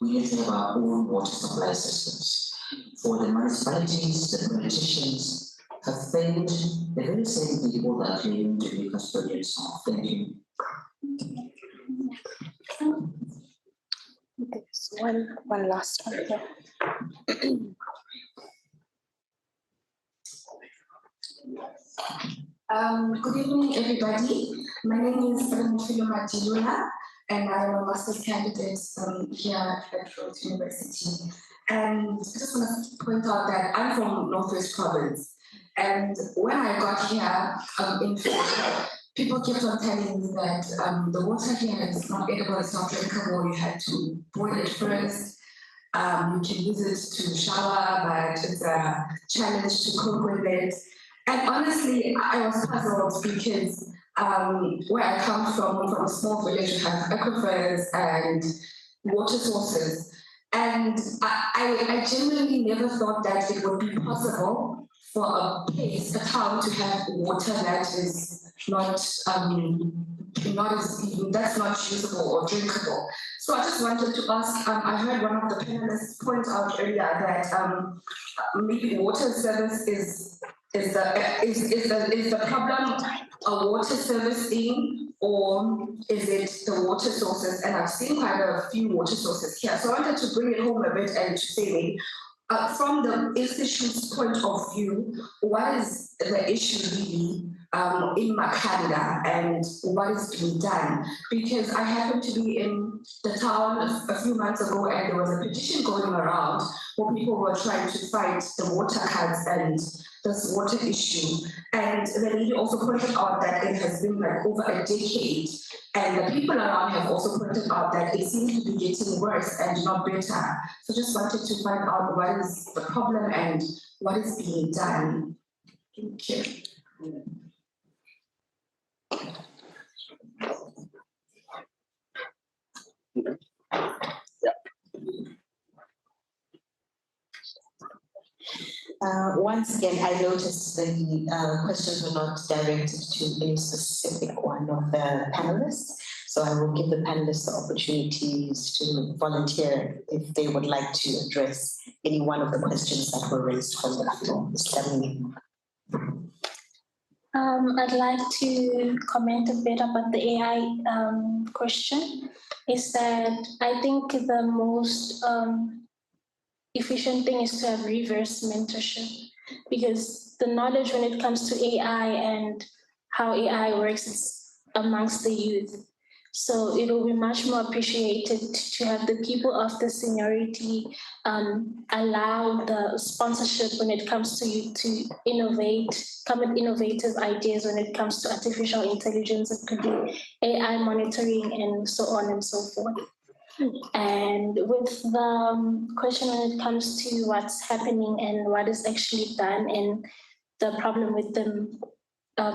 need to have our own water supply systems. For the municipalities, the politicians have failed the very same people that claim to be custodians of. Thank you. There's one last one here. Good evening, everybody. My name is Mabizela, and I am a master's candidate here at Rhodes University. And I just want to point out that I'm from Northwest Province. And when I got here in February, people kept on telling me that the water here is not edible, it's not drinkable, you had to boil it first. You can use it to shower, but it's a challenge to cook with it. And honestly, I was puzzled because where I come from a small village, we have aquifers and water sources. And I genuinely never thought that it would be possible for a place, a town, to have water that is not as even, that's not usable or drinkable. So I just wanted to ask, I heard one of the panelists point out earlier that maybe water service is the problem a water service thing, or is it the water sources? And I've seen quite a few water sources here. So I wanted to bring it home a bit and to say maybe from the institute's point of view, what is the issue really in Makhanda and what is being done? Because I happened to be in the town a few months ago and there was a petition going around where people were trying to fight the water cuts and this water issue. And the lady also pointed out that it has been like over a decade, and the people around have also pointed out that it seems to be getting worse and not better. So just wanted to find out what is the problem and what is being done. Thank you. Once again, I noticed the questions were not directed to any specific one of the panelists. So I will give the panelists the opportunities to volunteer if they would like to address any one of the questions that were raised from the floor. I'd like to comment a bit about the AI question. Is that I think the most efficient thing is to have reverse mentorship, because the knowledge when it comes to AI and how AI works is amongst the youth. So it will be much more appreciated to have the people of the seniority allow the sponsorship when it comes to you to innovate, come with innovative ideas when it comes to artificial intelligence. It could be AI monitoring and so on and so forth. And with the question when it comes to what's happening and what is actually done and the problem with the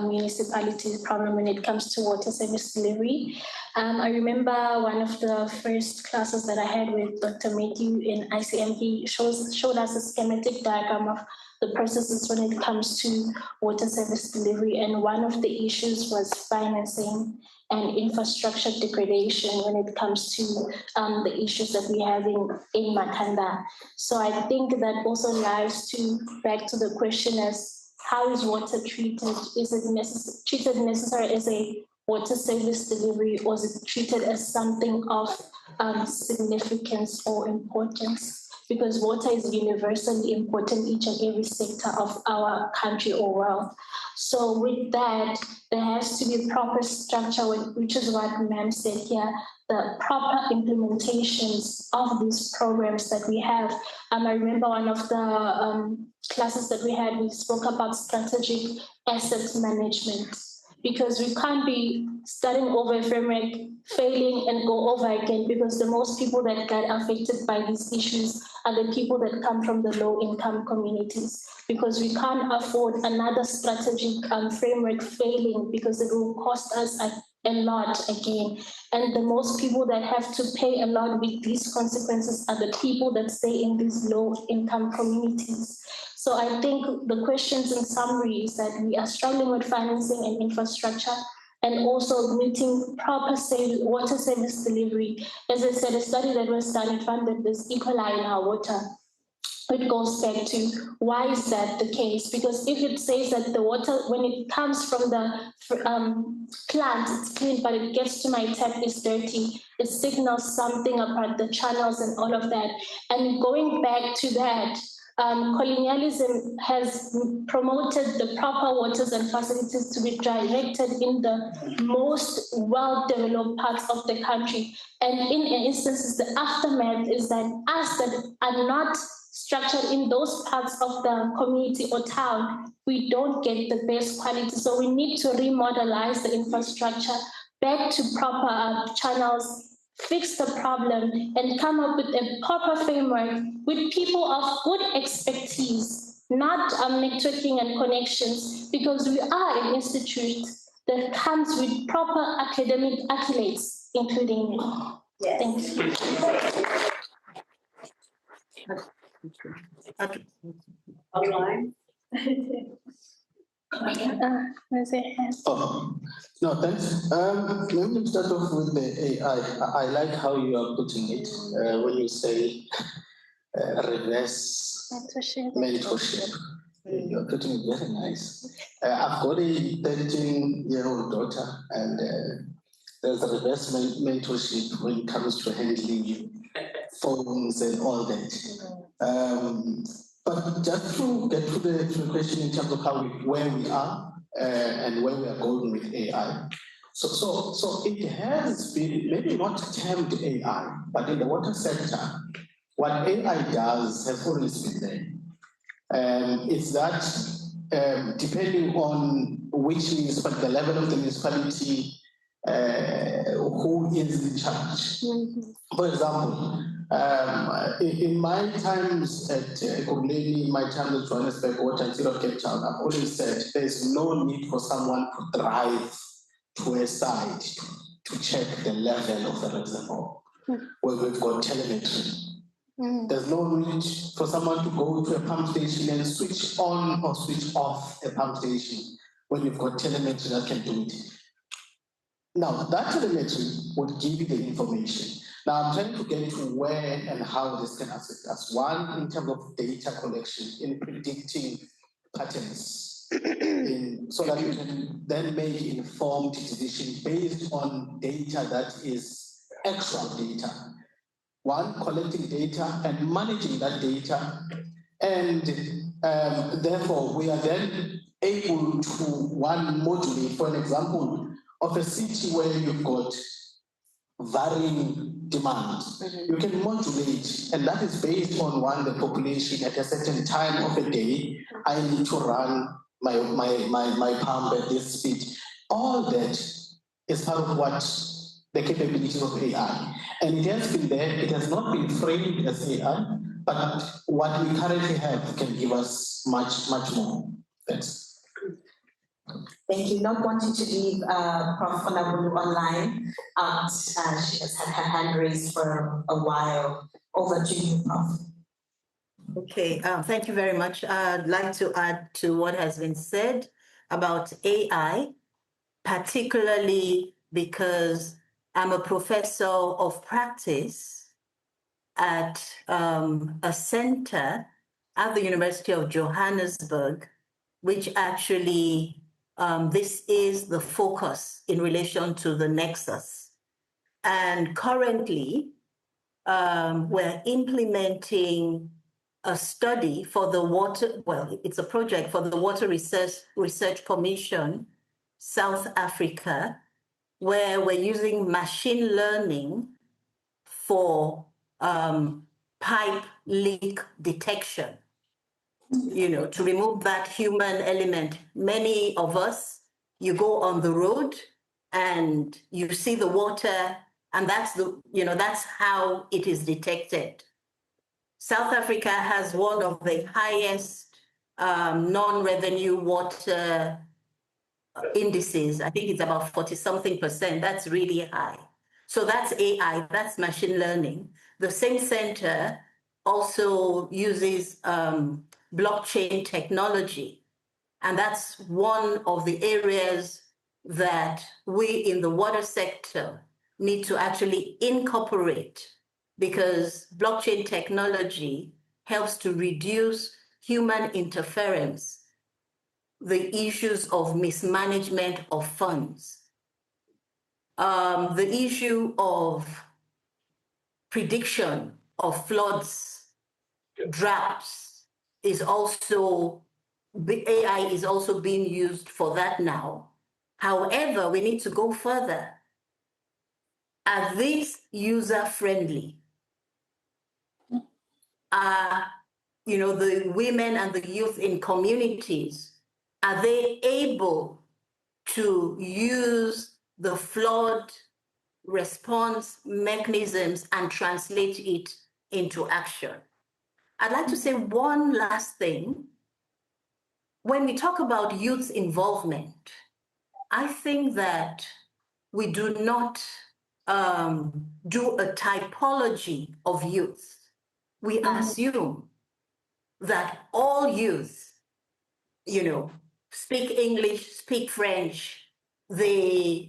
municipality problem when it comes to water service delivery. I remember one of the first classes that I had with Dr. Matthew in ICM, he showed us a schematic diagram of the processes when it comes to water service delivery. And one of the issues was financing and infrastructure degradation when it comes to the issues that we have in Makhanda. So I think that also lies back to the question as how is water treated? Is it treated necessary as a water service delivery, or is it treated as something of significance or importance? Because water is universally important in each and every sector of our country or world. So with that, there has to be proper structure, which is what ma'am said here, the proper implementations of these programs that we have. I remember one of the classes that we had, we spoke about strategic asset management, because we can't be starting over a framework, failing and go over again, because the most people that get affected by these issues are the people that come from the low-income communities, because we can't afford another strategic framework failing, because it will cost us a lot again. And the most people that have to pay a lot with these consequences are the people that stay in these low-income communities. So I think the questions in summary is that we are struggling with financing and infrastructure, and also meeting proper water service delivery. As I said, a study that was done, it found that there's E. coli in our water. It goes back to why is that the case? Because if it says that the water, when it comes from the plant, it's clean, but it gets to my tap, it's dirty, it signals something about the channels and all of that. And going back to that, colonialism has promoted the proper waters and facilities to be directed in the most well-developed parts of the country. And in instances, the aftermath is that us that are not structured in those parts of the community or town, we don't get the best quality. So we need to remodelize the infrastructure back to proper channels, fix the problem, and come up with a proper framework with people of good expertise, not networking and connections, because we are an institute that comes with proper academic accolades, including me. Yes. Thank you. Online. Oh, no, thanks. Let me start off with the AI. I like how you are putting it when you say reverse mentorship. You're putting it very nice. I've got a 13-year-old daughter, and there's a reverse mentorship when it comes to handling phones and all that. But just to get to the question in terms of where we are and where we are going with AI. So it has been maybe not termed AI, but in the water sector, what AI does has always been there. It's that depending on which municipality, the level of the municipality, who is in charge. For example, in my times at Ekurhuleni, in my time at Johannesburg Water and City of Cape Town, I've always said there's no need for someone to drive to a site to check the level of the reservoir. where we've got telemetry. There's no need for someone to go to a pump station and switch on or switch off a pump station when you've got telemetry that can do it. Now, that telemetry would give you the information. Now, I'm trying to get to where and how this can assist us. One, in terms of data collection, in predicting patterns, so that you can then make informed decisions based on data that is actual data. One, collecting data and managing that data. And therefore, we are then able to, one, modulate, for an example, of a city where you've got varying demand. You can modulate, and that is based on, one, the population at a certain time of the day. I need to run my pump at this speed. All that is part of what the capabilities of AI. And it has been there, it has not been framed as AI, but what we currently have can give us much, much more. Thanks. Thank you. Not wanting to leave Prof. Onabulu online. She has had her hand raised for a while. Over to you, Prof. Okay, thank you very much. I'd like to add to what has been said about AI, particularly because I'm a professor of practice at a center at the University of Johannesburg, which actually, this is the focus in relation to the Nexus. And currently, we're implementing a study for the water, well, it's a project for the Water Research Commission, South Africa, where we're using machine learning for pipe leak detection, to remove that human element. Many of us, you go on the road and you see the water, and that's how it is detected. South Africa has one of the highest non-revenue water indices. I think it's about 40-something%. That's really high. So that's AI, that's machine learning. The same center also uses blockchain technology. And that's one of the areas that we in the water sector need to actually incorporate, because blockchain technology helps to reduce human interference, the issues of mismanagement of funds, the issue of prediction of floods, droughts is also, AI is also being used for that now. However, we need to go further. Are these user-friendly? Are, the women and the youth in communities, are they able to use the flood response mechanisms and translate it into action? I'd like to say one last thing. When we talk about youth involvement, I think that we do not do a typology of youth. We assume that all youth, speak English, speak French, they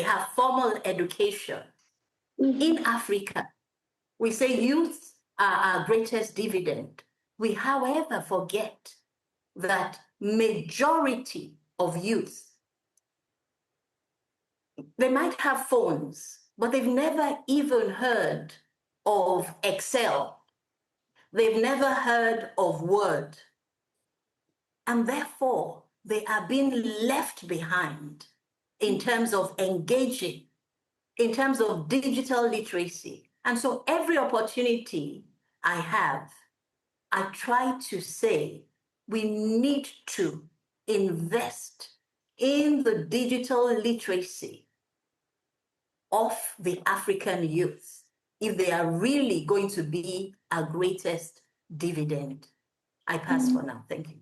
have formal education. In Africa, we say youth are our greatest dividend. We, however, forget that majority of youth, they might have phones, but they've never even heard of Excel. They've never heard of Word. And therefore, they are being left behind in terms of engaging, in terms of digital literacy. And so every opportunity I have, I try to say we need to invest in the digital literacy of the African youth if they are really going to be our greatest dividend. I pass for now. Thank you.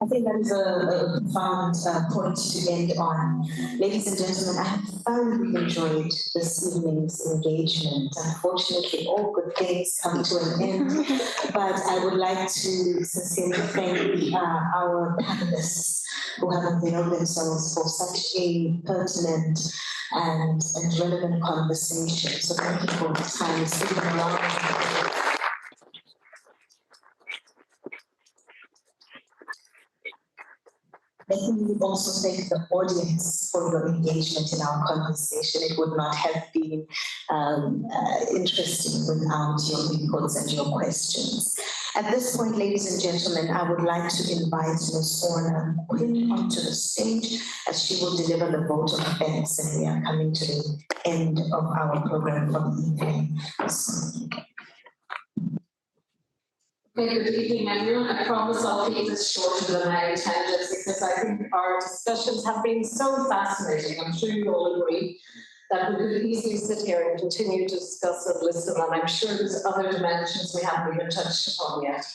I think that is a profound point to end on. Ladies and gentlemen, I have thoroughly enjoyed this evening's engagement. Unfortunately, all good things come to an end, but I would like to sincerely thank our panelists who have availed themselves for such a pertinent and relevant conversation. So thank you for the time. Let's give them a round of applause. Let me also thank the audience for your engagement in our conversation. It would not have been interesting without your inputs and your questions. At this point, ladies and gentlemen, I would like to invite Ms. Orla Quinlan onto the stage as she will deliver the vote of thanks, and we are coming to the end of our program for the evening. Okay, good evening, everyone. I promise I'll keep this shorter than I intended because I think our discussions have been so fascinating. I'm sure you all agree that we could easily sit here and continue to discuss and listen, and I'm sure there's other dimensions we haven't even touched upon yet.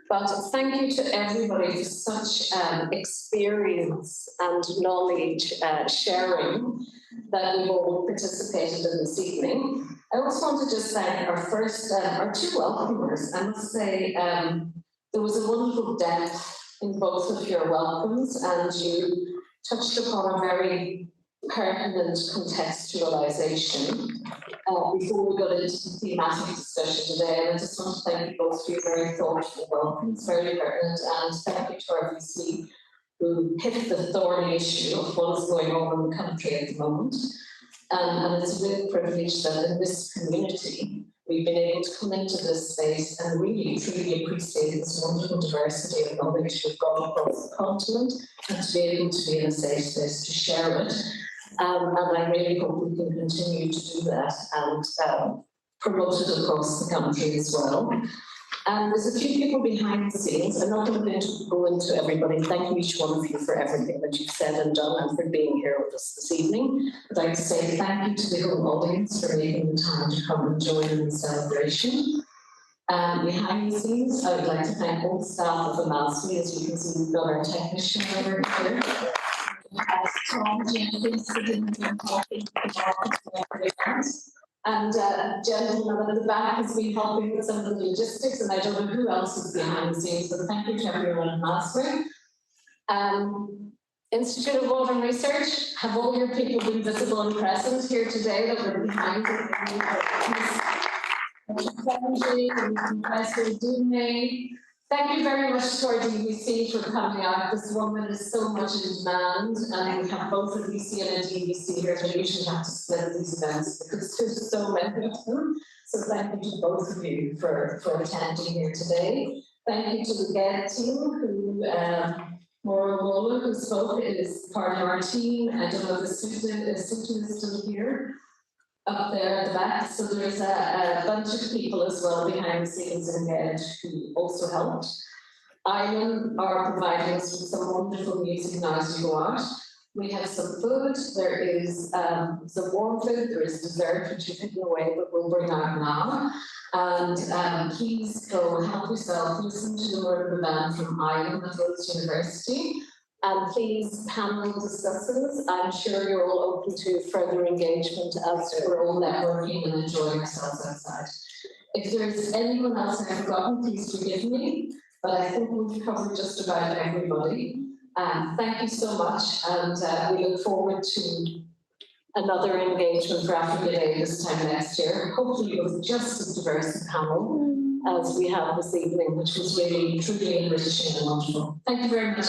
But thank you to everybody for such experience and knowledge sharing that we've all participated in this evening. I also want to just thank our two welcomers. I must say there was a wonderful depth in both of your welcomes, and you touched upon a very pertinent contextualization before we got into the thematic discussion today. And I just want to thank you both for your very thoughtful welcomes, very pertinent, and thank you to our VC who hit the thorny issue of what is going on in the country at the moment. And it's a real privilege that in this community, we've been able to come into this space and really, truly appreciate this wonderful diversity of knowledge we've got across the continent, and to be able to be in a safe space to share it. And I really hope we can continue to do that and promote it across the country as well. And there's a few people behind the scenes. I'm not going to go into everybody. Thank you, each one of you, for everything that you've said and done and for being here with us this evening. I'd like to say thank you to the whole audience for making the time to come and join in the celebration. Behind the scenes, I would like to thank all the staff of Amazwi. As you can see, we've got our technician over here. And a gentleman at the back has been helping with some of the logistics, and I don't know who else is behind the scenes, so thank you to everyone at Amazwi. Institute of Water Research, have all your people been visible and present here today that were behind Professor Odume. Thank you very much to our DVC for coming out. This woman is so much in demand, and we have both a VC and a DVC here, but we usually have to split these events because there's so many of them. So thank you to both of you for attending here today. Thank you to the GED team, who Maura Waller, who spoke, is part of our team. I don't know if Sizwe is still here. Up there at the back, so there's a bunch of people as well behind the scenes in GED who also helped. Ireland are providing us with some wonderful music now as you go out. We have some food, there is some warm food, there is dessert which you've hidden away but we'll bring out now. And please go help yourself, listen to the word of the band from Ireland at Rhodes University. And please, panel discussions. I'm sure you're all open to further engagement as we're all networking and enjoying ourselves outside. If there's anyone else I've forgotten, please forgive me, but I think we've covered just about everybody. Thank you so much, and we look forward to another engagement for Africa Day this time next year, hopefully with just as diverse a panel as we have this evening, which was really truly enriching and wonderful. Thank you very much.